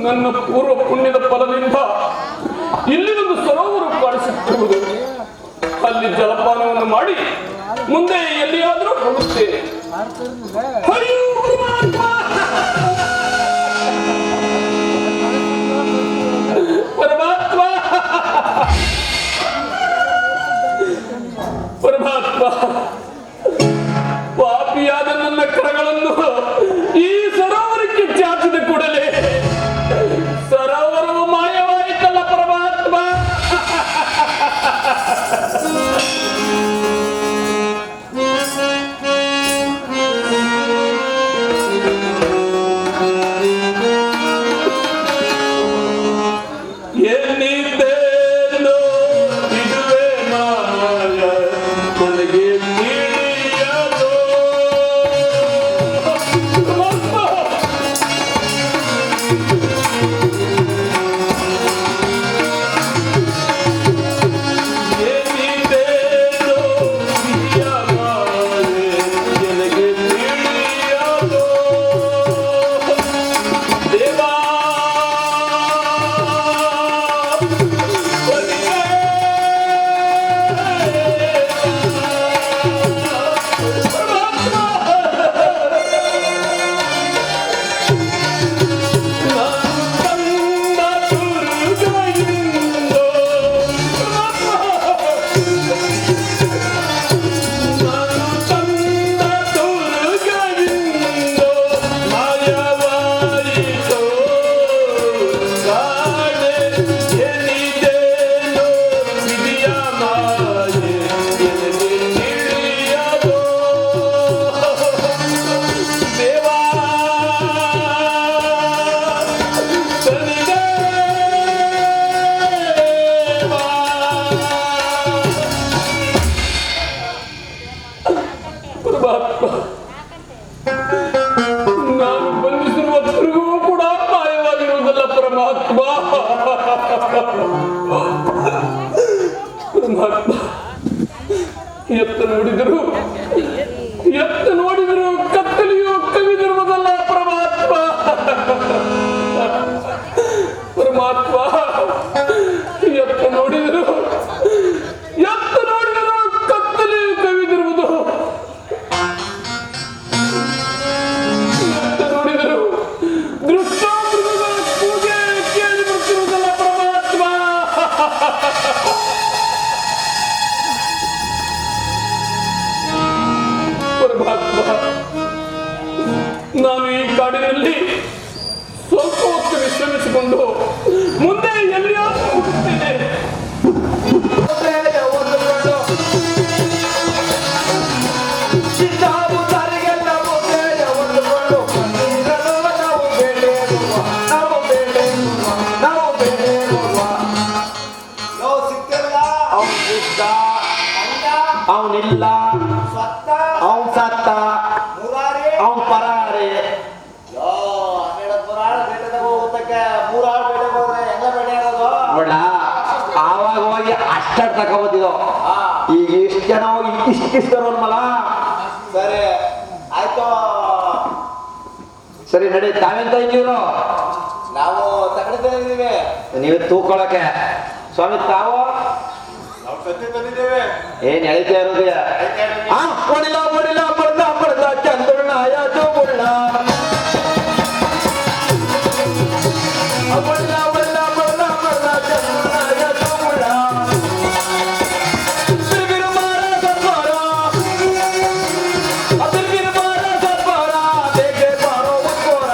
ನನ್ನ ಪೂರ್ವ ಪುಣ್ಯದ ಫಲದಿಂದ ಇಲ್ಲಿ ಒಂದು ಸರೋವರ ಕಾಣಿಸುತ್ತಿರುವುದು. ಅಲ್ಲಿ ಜಲಪಾನವನ್ನು ಮಾಡಿ ಮುಂದೆ ಎಲ್ಲಿಯಾದರೂ ಹೋಗುತ್ತೇನೆ. ಪರಮಾತ್ಮ ಪರಮಾತ್ಮ ಪಾಪಿಯಾದ ನನ್ನ ಕರಗಳನ್ನು ಈ ಸರೋವರಕ್ಕೆ ಚಾಚಿದ ಕೂಡಲೇ ಸರೋವರವು ಮಾಯವಾಯಿತಲ್ಲ ಪರಮಾತ್ಮ. ಎನ್ನಿದ್ದೇನೋ ಇದುವೇ ಮಾಯ ನನಗೆ ತಿಳಿಯದು. ಎನ್ನಿದ್ದೇನೋ ವಿಧಿಯ ಮಾಯೆ ನನಗೆ ತಿಳಿಯದು. ದೇವಾ ನಾನು ಬಂಧಿಸಿರುವ ತಿರುಗೂ ಕೂಡ ಮಾಯವಾಗಿರುವುದಲ್ಲ ಪರಮಾತ್ಮ. ಪರಮಾತ್ಮ ಎತ್ತ ನೋಡಿದರು ಕತ್ತಲೆಯು ಕವಿದಿರುವುದಲ್ಲ ಪರಮಾತ್ಮ. ಪರಮಾತ್ಮ ಎತ್ತ ನೋಡಿದರು ಕತ್ತಲೆಯು ಕವಿದಿರುವುದು. ದೃಷ್ಟಾಮೃಗಗಳ ಪೂಜೆ ಕೇಳಿ ಬರ್ತಿರುವುದಲ್ಲ ಪರಮಾತ್ಮ. ಕಾಡಿನಲ್ಲಿ ಸ್ವಲ್ಪ ಹೊತ್ತು ವಿಶ್ರಮಿಸಿಕೊಂಡು ಮುಂದೆ ಎಲ್ಲಿಯಾದರೂ ಹೋಗುತ್ತೇನೆ. ಅವನಿಲ್ಲ, ಅವನ್ ಸತ್ತ, ಅವನ್ ಪರಾರಿ. ಆವಾಗ ಹೋಗಿ ಅಷ್ಟ ತಗೋದಿದ್ದು, ಈಗ ಇಷ್ಟು ಜನ ಹೋಗಿ ಇಷ್ಟಿಸ್ತರಲ್ಲ. ಸರಿ ಆಯ್ತು, ಸರಿ ನಡಿ. ತಾವೆಂತ ಇದ್ದೀರೋ? ನಾವು ತಗೊಂಡಿದ್ದೇವೆ. ನೀವು ತೂಕೊಳಕ್ಕೆ. ಸ್ವಾಮಿ ತಾವು ನಾವು ಸತ್ಯ ತಂದಿದ್ದೇವೆ. ಏನ್ ಹೇಳ್ತಾ ಇರೋದು? ಹೊಡಿಲ ಹೊಡಿಲ ಬಡ್ದ ಬಡ್ದ ಚಂದ್ರನ ಯಾಚು ಬುಳ್ಳ ಬಡ್ದ ಬಡ್ದ ಬಡ್ದ ಬಡ್ದ ಚಂದ್ರನ ಯಾಚು ಬುಳ್ಳ ಬಿರುಮಾರ ಸರ್ಪಾರ ಬಿರುಮಾರ ಸರ್ಪಾರ ದೇಗೆ ಬಾರೋ ಉತ್ಕೋರ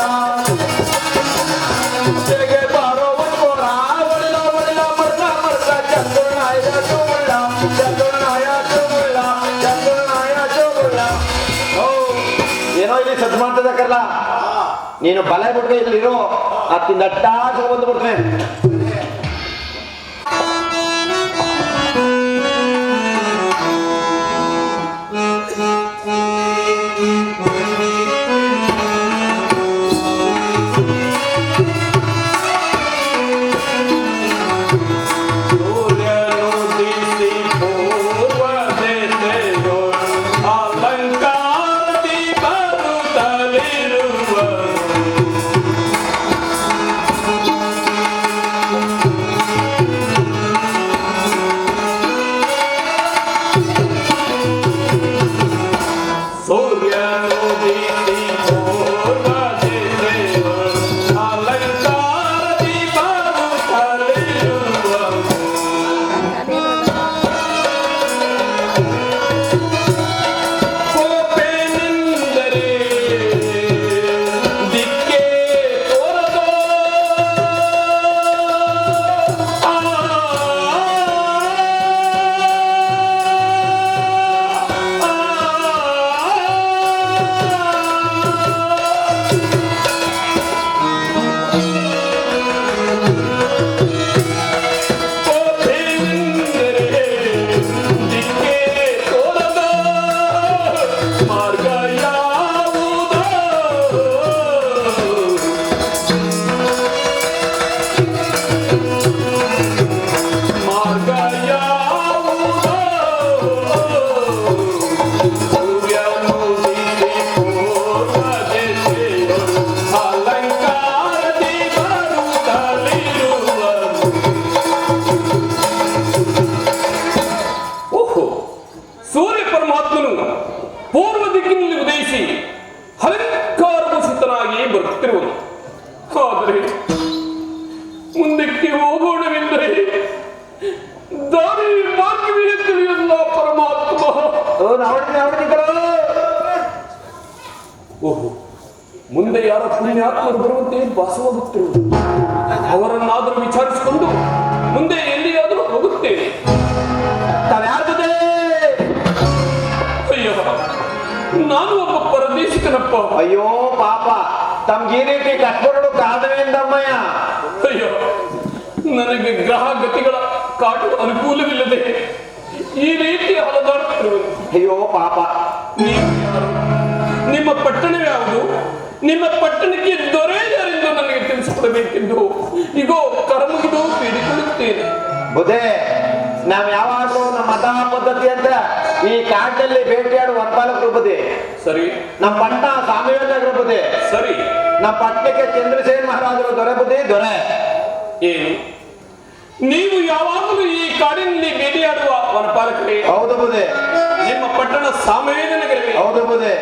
ದೇಗೆ ಬಾರೋ ಉತ್ಕೋರ ಹೊಡಿಲ ಹೊಡಿಲ ಬಡ್ದ ಬಡ್ದ ಚಂದ್ರನ ಯಾಚು ಬುಳ್ಳ ಚಂದ್ರನ ಯಾಚು ಬುಳ್ಳ ಚಂದ್ರನ ಯಾಚು ಬುಳ್ಳ. ಏನೋ ಇಲ್ಲಿ ಸದ್ ಮಾಡ್ತದಕ್ಕಲ್ಲ, ನೀನು ಬಲ ಬಿಟ್ರೆ ಇಲ್ಲಿ ಇರೋ, ಅತ್ತಿಂದ ಅಟ್ಟಾಗ ಬಂದು ಬಿಡ್ತೇನೆ. ಪೂರ್ವ ದಿಕ್ಕಿನಲ್ಲಿ ಉದಯಿಸಿ ಅಲಂಕಾರಭೂಷಿತನಾಗಿ ಬರುತ್ತಿರುವನು. ಆದರೆ ಮುಂದಕ್ಕೆ ಹೋಗೋಣವೆಂದರೆ ದಾರಿ ಮಾರ್ಗವೇ ತಿಳಿಯಲ್ಲ ಪರಮಾತ್ಮ. ಓಹೋ, ಮುಂದೆ ಯಾರ ಪುಣ್ಯಾತ್ಮರು ಬರುವಂತೆ ಭಾಸವಾಗುತ್ತಿರುವುದು. ಅವರನ್ನಾದರೂ ವಿಚಾರಿಸಿಕೊಂಡು ಮುಂದೆ ಎಲ್ಲಿಯಾದರೂ ಹೋಗುತ್ತೇನೆ. ಅಯ್ಯೋ, ನಾನು ಒಬ್ಬ ಪರದೇಶಿಕನಪ್ಪ. ಅಯ್ಯೋ ಪಾಪ, ತಮ್ಗೆ ಈ ರೀತಿ ಕಷ್ಟಪಡೋದು ಕಾರಣವೇಂದಮ್ಮಯ್ಯ? ಅಯ್ಯೋ, ನನಗೆ ಗ್ರಹ ಗತಿಗಳ ಕಾಟು ಅನುಕೂಲವಿಲ್ಲದೆ ಈ ರೀತಿ ಹಲದಾಡುತ್ತಿರುವುದು. ಅಯ್ಯೋ ಪಾಪ. ನೀವು ಯಾರು? ನಿಮ್ಮ ಪಟ್ಟಣವೇ ಯಾವುದು? ನಿಮ್ಮ ಪಟ್ಟಣಕ್ಕೆ ದೊರೆ ಯಾರೆಂದು ನನಗೆ ತಿಳಿಸಿಕೊಡಬೇಕೆಂದು ಈಗೋ ಕರಮುಗಿದು ಬೇಡಿಕೊಳ್ಳುತ್ತೇನೆ. ಬುಧೆ, ನಾವ್ ಯಾವಾಗಲೂ ನಮ್ಮ ಮತ ಪದ್ಧತಿ ಅಂತ ಈ ಕಾಡಿನಲ್ಲಿ ಭೇಟಿಯಾಡುವ ವನಪಾಲಕರು ಬುದ್ಧಿ. ಸರಿ. ನಮ್ಮ ಪಟ್ಟಣ ಸಾಮ್ಯನಗರ ಬುದ್ಧಿ. ಸರಿ. ನಮ್ಮ ಪಟ್ಟಣಕ್ಕೆ ಚಂದ್ರಸೇನ ಮಹಾರಾಜರು ದೊರೆ ಬುದ್ಧಿ. ದೊರೆ ಏನು, ನೀವು ಯಾವಾಗಲೂ ಈ ಕಾಡಿನಲ್ಲಿ ಭೇಟಿಯಾಡುವ ವನಪಾಲಕರೇ? ಹೌದು ಬುಧೆ. ನಿಮ್ಮ ಪಟ್ಟಣ ಸಾಮವೇದ ನಗರವೇ? ಹೌದು ಬುಧೆ.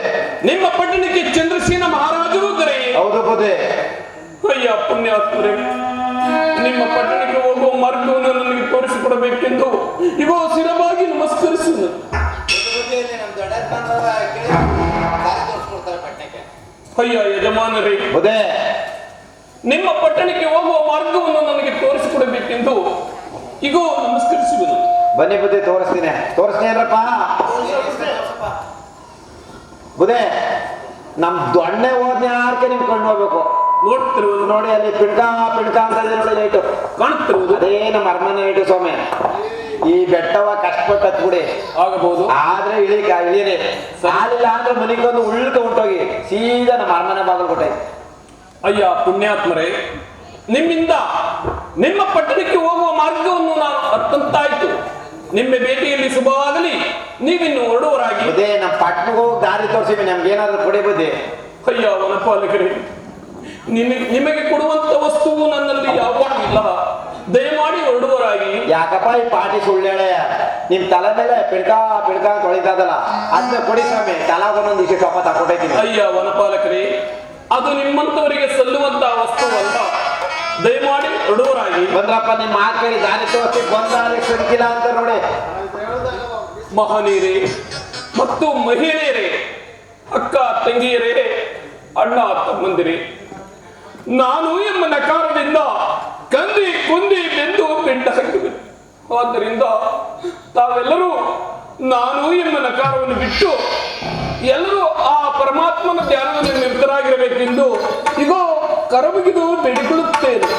ನಿಮ್ಮ ಪಟ್ಟಣಕ್ಕೆ ಚಂದ್ರಸೇನ ಮಹಾರಾಜರು ದೊರೆ? ಹೌದು ಬುಧೆ. ಅಯ್ಯ ಪುಣ್ಯಾತ್ಮರೇ, ನಿಮ್ಮ ಪಟ್ಟಣಕ್ಕೆ ಹೋಗುವ ಮಾರ್ಗವನ್ನು ನನಗೆ ತೋರಿಸಿಕೊಡಬೇಕೆಂದು ಇಗೋ ಸ್ಥಿರವಾಗಿ ನಮಸ್ಕರಿಸುವುದು. ಅಯ್ಯ ಯಜಮಾನರೇ, ಬುದ್ಧಿ ನಿಮ್ಮ ಪಟ್ಟಣಕ್ಕೆ ಹೋಗುವ ಮಾರ್ಗವನ್ನು ನನಗೆ ತೋರಿಸಿಕೊಡಬೇಕೆಂದು ಈಗೋ ನಮಸ್ಕರಿಸುವೆನು. ಬನ್ನಿ ಬುದ್ಧಿ, ತೋರಿಸ್ತೀನಿ ಅಲ್ರಪ್ಪ. ಬುದ್ಧಿ ನಮ್ ದೊಣ್ಣೆ ಹೋದ್ನೆ ಯಾರಕ್ಕೆ ನಿಮ್ ಕಣ್ಣು ಹೋಗ್ಬೇಕು. ನೋಡ್ತಿರುವುದು ನೋಡಿ ಅಲ್ಲಿ ಪಿಣ್ಕ ಅಂತ ಇದೆ ನೋಡಿ ಲೈಟು ಕಾಣುತ್ತಿರುವುದು ಅದೇ ನಮ್ಮ ಅರಮನೆ ಲೈಟು ಸ್ವಾಮಿ. ಈ ಬೆಟ್ಟವ ಕಷ್ಟಪಟ್ಟು ಹತ್ಬಿಡಿ ಆಗಬಹುದು, ಆದ್ರೆ ಇಳೀರಿ ಸಾಲಿಲ್ಲ ಅಂದ್ರೆ ಮನೆಗೊಂದು ಉಳ್ಕ ಹೊಂಟೋಗಿ ಸೀದಾ ನಮ್ಮ ಅರಮನೆ ಬಾಗಿಲು ಕೊಟ್ಟೆ. ಅಯ್ಯ ಪುಣ್ಯಾತ್ಮರೇ, ನಿಮ್ಮಿಂದ ನಿಮ್ಮ ಪಟ್ಟಣಕ್ಕೆ ಹೋಗುವ ಮಾರ್ಗವನ್ನು ನಾನು ಅರ್ಥಂತಾಯ್ತು. ನಿಮ್ಮ ಭೇಟಿಯಲ್ಲಿ ಶುಭವಾಗಲಿ. ನೀವಿನ್ನು ಹೊರಡುವರಾಗಿ. ಬುದ್ಧಿ ನಮ್ಮ ಪಟ್ಟಣಕ್ಕೆ ಹೋಗಿ ದಾರಿ ತೋರಿಸಿ ನಮ್ಗೆ ಏನಾದ್ರು ಕೊಡಿ ಬುದ್ಧಿ. ಅಯ್ಯ ವನಪಾಲಕರೇ, ನಿಮಗೆ ಕೊಡುವಂತ ವಸ್ತುವು ನನ್ನಲ್ಲಿ ಯಾವಾಗೂ ಇಲ್ಲ. ದಯಮಾಡಿ ಹೊರಡುವರಾಗಿ. ಯಾಕಪ್ಪ ಈ ಪಾಟಿ ಸುಳ್ಳೇಳೆ ನಿಮ್ ತಲೆ ಮೇಲೆ ಪಿಡ್ಕ ಅಂತ ಹೊಳಿತದಲ್ಲ, ಅದನ್ನ ಕೊಡಿ ಸ್ವಾಮಿ. ತಲಾಗೊಂದೊಂದು ಇಷ್ಟು ಸ್ವಲ್ಪ ತಕೊಟ್ಟೈತೀನಿ. ಅಯ್ಯ ವನಪಾಲಕರೇ, ಅದು ನಿಮ್ಮಂತವರಿಗೆ ಸಲ್ಲುವಂತ ವಸ್ತುವಲ್ಲ. ದಯಮಾಡಿ ಹೊರಡುವರಾಗಿ. ಬಂದ್ರಪ್ಪ ನಿಮ್ಮ ಮಾತು ಕೇಳಿ ದಾರಿ ತೋರಿಸಿ ಬಂದಾರಿ ಸಂಕಿಲ್ಲ ಅಂತ ನೋಡಿ. ಮಹನೀಯರೇ ಮತ್ತು ಮಹಿಳೆಯರೇ, ಅಕ್ಕ ತಂಗಿಯರೇ, ಅಣ್ಣ ತಮ್ಮಂದಿರೇ, ನಾನು ಎಂಬ ನಕಾರದಿಂದ ಕಂದಿ ಕುಂದಿ ಬೆಂದು ಬೆಂಡ ಹಾಕಿವೆ. ಆದ್ದರಿಂದ ತಾವೆಲ್ಲರೂ ನಾನು ಎಂಬ ನಕಾರವನ್ನು ಬಿಟ್ಟು ಎಲ್ಲರೂ ಆ ಪರಮಾತ್ಮನ ಧ್ಯಾನದಲ್ಲಿ ನಿರತರಾಗಿರಬೇಕೆಂದು ಈಗೋ ಕರಮುಗಿದು ಬೇಡಿಕೊಳ್ಳುತ್ತೇನೆ.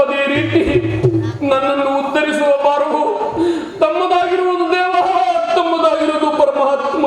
ಅದೇ ರೀತಿ ನನ್ನನ್ನು ಉದ್ಧರಿಸುವ ಭಾರವು ತಮ್ಮದಾಗಿರುವುದು ದೇವ, ತಮ್ಮದಾಗಿರುವುದು ಪರಮಾತ್ಮ.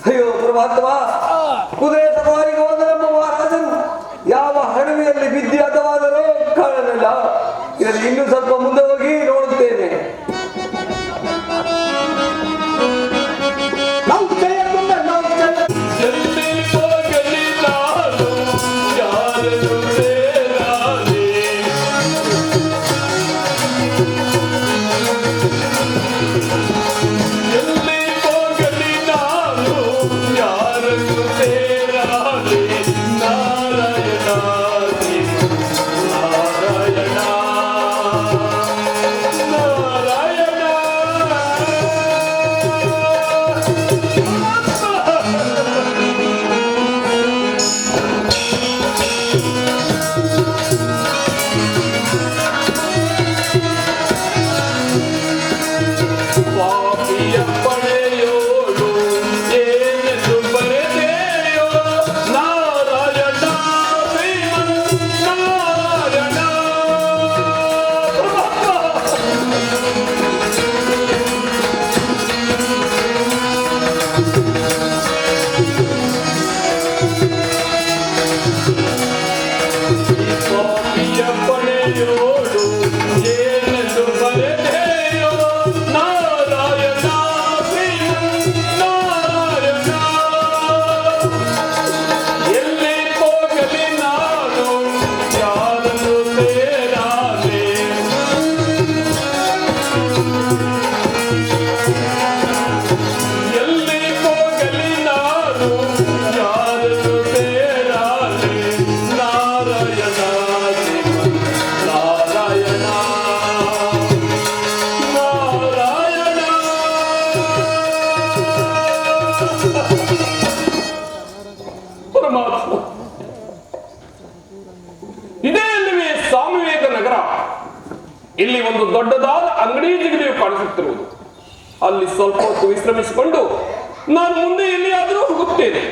ಅಯ್ಯೋ ಪರಮಾತ್ಮ, ಕುದುರೆ ಸವಾರಿಗೆ ಹೋದ ನಮ್ಮ ಮಹಾರಾಜನು ಯಾವ ಹಣವಿಯಲ್ಲಿ ವಿದ್ಯಾರ್ಥವಾದರೂ ಕಾಣಲಿಲ್ಲ. ಇದರಲ್ಲಿ ಇನ್ನೂ ಸ್ವಲ್ಪ ಮುಂದೆ ಹೋಗಿ ನೋಡುತ್ತೇನೆ. ಎಲ್ಲಿ ಹೋಗಲಿ ನಾನು ಯಾರನ್ನು ಸೇರಾದೆ. ಎಲ್ಲಿ ಹೋಗಲಿ ನಾನು ಯಾರನ್ನು ಸೇರಾದೆ. ನಾರಾಯಣ ನಾರಾಯಣ ನಾರಾಯಣ. ಪಾಪಿಯ ಪಡೆಯೋಳು ಏನೆಂದು ಬರೆದೆಯೋ. ನಾರಾಯಣ ಶ್ರೀಮನ್ ನಾರಾಯಣ. ಪಾಪಿಯ ಪಡೆಯೋಳು ಏನೆಂದು ಬರೆದೆಯೋ. ನಾರಾಯಣ ಶ್ರೀಮನ್ ನಾರಾಯಣ. ಎಲ್ಲಿ ಹೋಗಲಿ ನಾನು ಯಾರನ್ನು ಸೇರಾದೆ. ಎಲ್ಲಿ ಹೋಗಲಿ ನಾನು ಯಾರನ್ನು ಸೇರಾದೆ. ನಾರಾಯಣ ಶ್ರೀಮನ್ ನಾರಾಯಣ ನಾರಾಯಣ. ಪರಮಾತ್ಮ, ಇದೇ ಅಲ್ಲವೇ ಸ್ವಾಮಿವೇಗ ನಗರ. ಇಲ್ಲಿ ಒಂದು ದೊಡ್ಡದಾದ ಅಂಗಡಿ ಜಿಗಡಿಯು ಕಾಣಿಸುತ್ತಿರುವುದು. ಅಲ್ಲಿ ಸ್ವಲ್ಪ ಹೊತ್ತು ವಿಶ್ರಮಿಸಿಕೊಂಡು ನಾನು ಮುಂದೆ ಎಲ್ಲಿಯಾದರೂ ಹೋಗುತ್ತೇನೆ.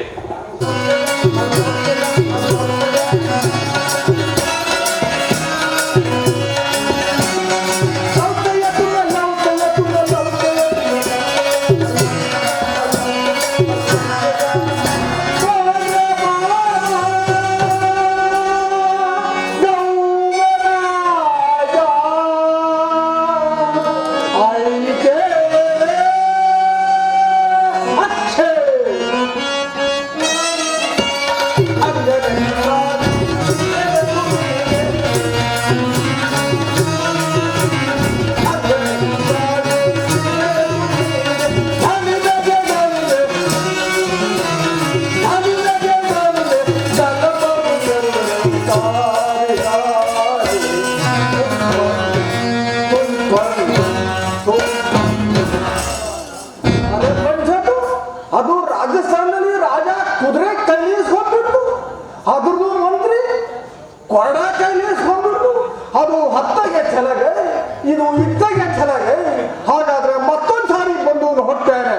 ಅದು ರಾಜಸ್ಥಾನದಲ್ಲಿ ರಾಜ ಕುದುರೆ ಕೈಲಿಸ್ಕೊಂಡ್ಬಿಟ್ಟು ಅದ್ರದ್ದು ಮಂತ್ರಿ ಕೊರಡ ಕೈಲಿಸ್ಕೊಂಡ್ಬಿಟ್ಟು ಅದು ಹತ್ತಗೆ ಛಲಗೆ ಇದು ಇತ್ತಗೆ ಛಲಗೆ. ಹಾಗಾದ್ರೆ ಮತ್ತೊಂದು ಸಾರಿ ಬಂದು ಹೊಟ್ಟೇನೆ.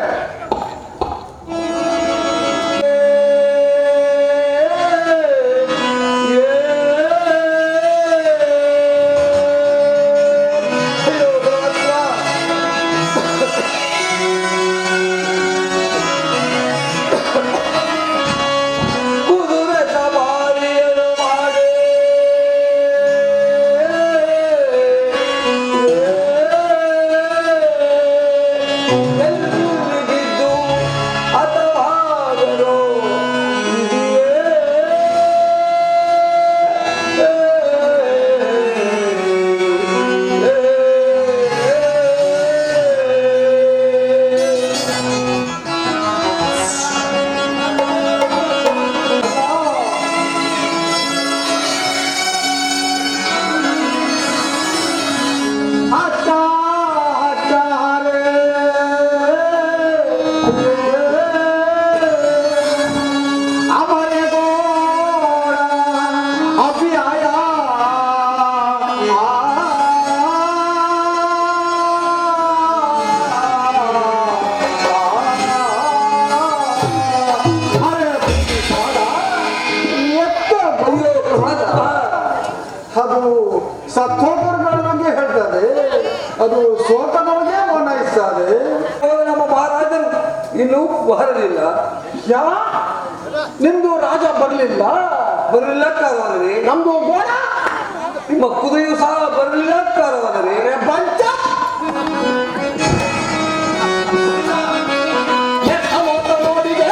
ಯಾ ನಿಮ್ದು ರಾಜ ಬರ್ಲಿಲ್ಲ ಬರಲಿಲ್ಲ ಕಾರವಾದರೆ ನಮ್ದು ಗೋಡ ನಿಮ್ಮ ಕುದುರೆಯೂ ಸಹ ಬರಲಿಲ್ಲ ಕಾರವಾದರೆ ಬಂಚ ನೋಡಿದೆ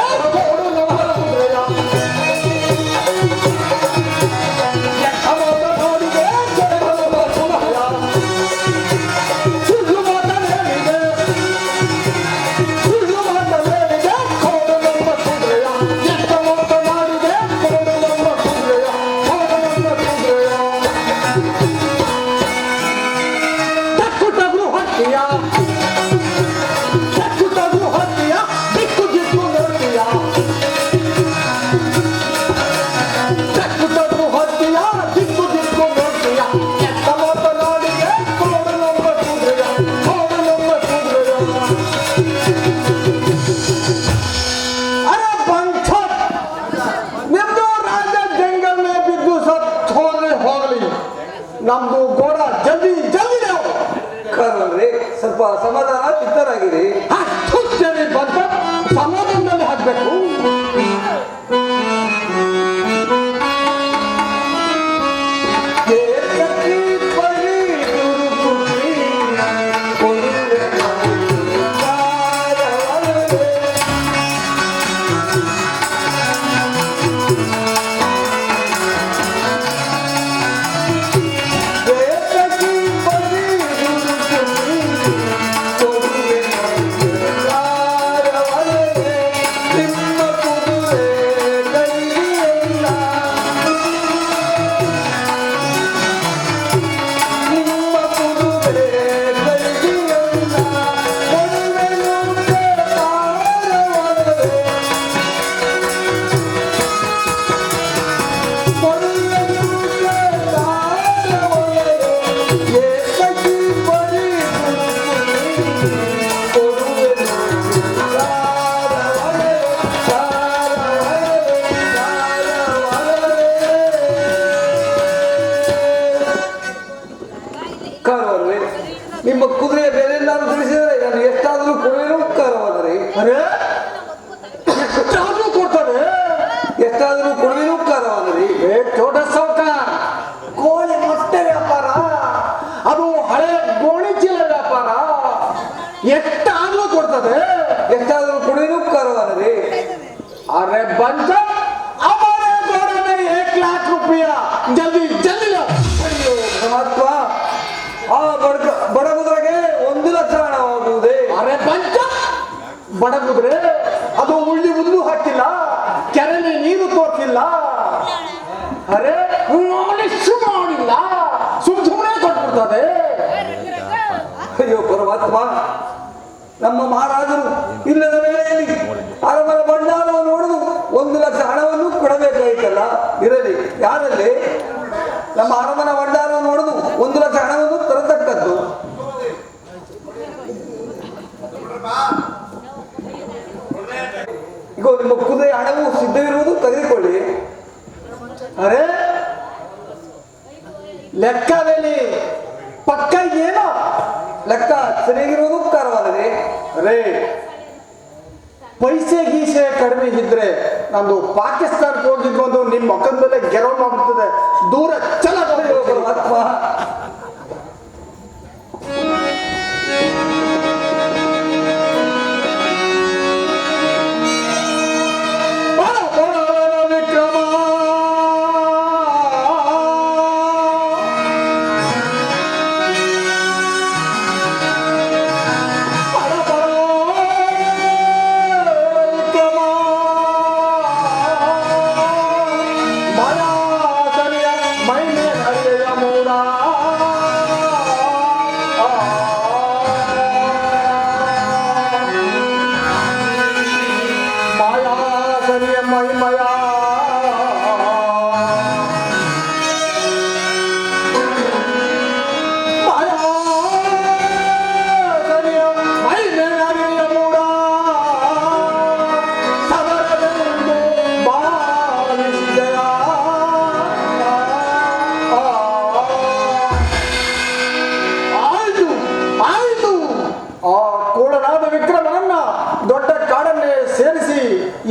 ನಮ್ದು ಗೋಡ ಜಲ್ದಿ ಜಲ್ದಿ ನಾವು ಕಾರವಾದರೆ ಸ್ವಲ್ಪ ಸಮಾಧಾನ ಚಿತ್ತರಾಗಿರಿ. ಬಂತ ಸಮಾಧಾನದಲ್ಲಿ ಹಾಕ್ಬೇಕು. ನಿಮ್ಮ ಕುದುರೆ ಬೆಲೆ ನಾನು ತಿಳಿಸಿದರೆ ನಾನು ಎಷ್ಟಾದರೂ ಕೊಡುವೆನು ಕಾರವಾದರೆ ಎಷ್ಟಾದ್ರೂ ಕೊಡ್ತಾರೆ ಎಷ್ಟಾದರೂ ಕೊಡುವೆನು ಕಾರವಾದರೆ ಚೋಟ ಸೌಕಾರ ಕೋಳಿ ಮೊಟ್ಟೆ ವ್ಯಾಪಾರ ಅದು ಹಳೆ ಗೋಣಿ ಚೀಲ ವ್ಯಾಪಾರ ಎಷ್ಟಾದ್ರೂ ಕೊಡ್ತದೆ ಎಷ್ಟಾದರೂ ಕೊಡುವೆನು ಕಾರವಾದರೆ अरे बंद हमारे घोड़े में 1 लाख रुपया जल्दी जल्दी लो ಅಯ್ಯೋ ಪರಮಾತ್ಮ ಆ ಬಡ ಕುದುರೆಗೆ 1 ಲಕ್ಷ ಹಣ ಹೋಗುವುದೇ अरे बंद ಬಡಗುದ್ರೆ ಅದು ಉಳ್ಳಿ ಹಾಕಿಲ್ಲ ಕೆರೆಯಲ್ಲಿ ನೀರು ತೋರ್ಸಿಲ್ಲ ಅರೆ ನಾಲಿಶ್ ಮಾಡಿಲ್ಲ ಸುಮ್ಮನೆ ಕೊಟ್ಬಿಡ್ತದೆ ಅಯ್ಯೋ ಪರಮಾತ್ಮ ನಮ್ಮ ಮಹಾರಾಜರು ಇಲ್ಲದ ವೇಳೆಯಲ್ಲಿ ಅರಮನೆ ಭಂಡಾರವನ್ನು ನೋಡುದು 1 ಲಕ್ಷ ಹಣವನ್ನು ಕೊಡಬೇಕಾಯಿತಲ್ಲ. ಇರಲಿ, ಯಾರಲ್ಲಿ ನಮ್ಮ ಅರಮನೆ ಭಂಡಾರವನ್ನು ನೋಡುದು 1 ಲಕ್ಷ ಹಣವನ್ನು ತರತಕ್ಕದ್ದು. ಈಗ ನಿಮ್ಮ ಕುದುರೆ ಹಣವು ಸಿದ್ಧವಿರುವುದು ತೆಗೆದುಕೊಳ್ಳಿ. ಅರೆ ಲೆಕ್ಕದಲ್ಲಿ ಪಕ್ಕ ಏನೋ ಲೆಕ್ಕ ಸರಿಯಾಗಿರುವುದು ಕಾರವಾದರೆ ಅರೆ ಪೈಸೆ ಗೀಸೆ ಕಡಿಮೆ ಇದ್ರೆ ನಂದು ಪಾಕಿಸ್ತಾನಕ್ಕೆ ಹೋಗಿದ್ದು ಒಂದು ನಿಮ್ಮ ಮಕ್ಕದ ಮೇಲೆ ಗೆರವ್ ಮಾಡ್ಬಿಡ್ತದೆ. ದೂರ ಚಲ ಪರಮಾತ್ಮ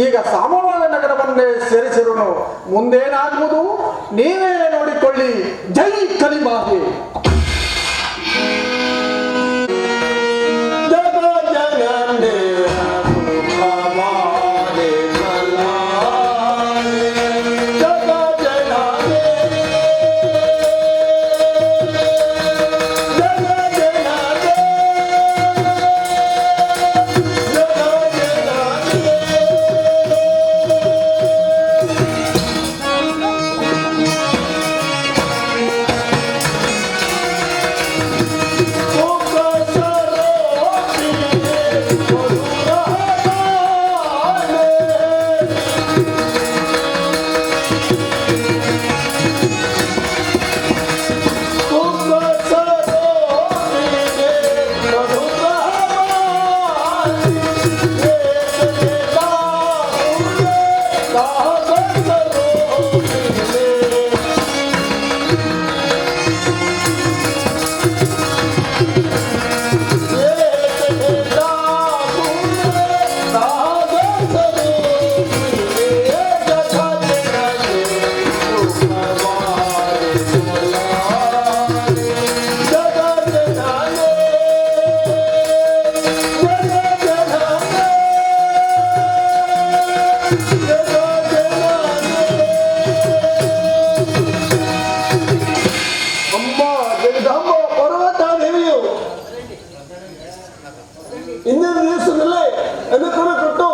ಈಗ ಎಲ್ಲವನ್ನೇ ಸೇರಿಸಿರುನು. ಮುಂದೇನಾಗುವುದು ನೀವೇ ನೋಡಿಕೊಳ್ಳಿ. ಜೈ ಕಲಿಮಾಗೆ. ಇಂದಿನ ದಿವಸದಲ್ಲೇ ಅನುಕೂಲ ಕೊಟ್ಟು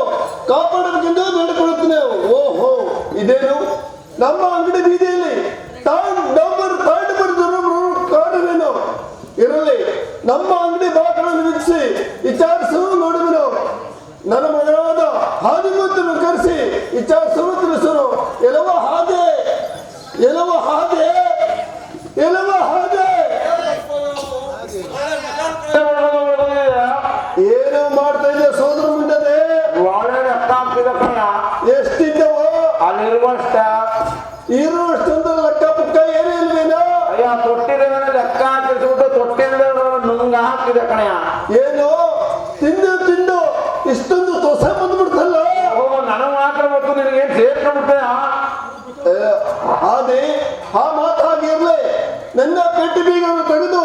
ಕಾಪಾಡಬೇಕೆಂದು ಬೇಡಿಕೊಳ್ಳುತ್ತೇನೆ. ಓಹೋ, ಇದೇನು ನಮ್ಮ ಅಂಗಡಿ ಬೀದಿಯಲ್ಲಿ ಕಾಡುವೇನು ಇರಲಿ. ನಮ್ಮ ಅಂಗಡಿ ಬಾಗಿಲನ್ನು ವೀಕ್ಷಿಸಿ ವಿಚಾರಿಸು ನೋಡುವೆನು. ನನ್ನ ಮಗನಾದ ಹಾದಿಮೂತನ್ನು ಕರೆಸಿ ವಿಚಾರಿಸಲು ತಿಳಿಸರು. ಎಲವ ಹಾಗೆ, ಎಲವ ಹಾಗೆ, ಎಲವ ಹಾಗೆ. ಏನು ಮಾಡ್ತಾ ಇದ್ದೆ ಸೋದರ ಮುಂಡದೆ? ಒಳ್ಳೆ ಲೆಕ್ಕ ಹಾಕ್ತಿದ್ದ ಕಣ. ಎಷ್ಟಿದ್ದವೋ ಅಲ್ಲಿರುವಷ್ಟ ಇರುವಷ್ಟೊಂದು ಲೆಕ್ಕ ಪುಕ್ಕ ಏನೂ ಇಲ್ವೇನೋ? ಅಯ್ಯ ತೊಟ್ಟಿದ ಲೆಕ್ಕ ಹಾಕಿಸ್ಬಿಟ್ಟು ತೊಟ್ಟಿದ ನುಂಗ ಹಾಕಿದೆ ಕಣಯ್ಯ. ಏನು ತಿಂದು ತಿಂದು ಇಷ್ಟೊಂದು ತೊಸೆ ಬಂದ್ಬಿಡ್ತಲ್ಲ. ಓ, ನನಗೆ ಮಾತ್ರ ಗೊತ್ತು, ನಿನಗೇನು ಸೇರ್ಕೊಂಡ್ಬಿಟ್ಟೆಯ? ಅದೇ ಆ ಮಾತು ಹಾಗಿರ್ಲಿ. ನನ್ನ ಪೆಟ್ಟಿ ಬೀಗವನ್ನು ತೆಗೆದು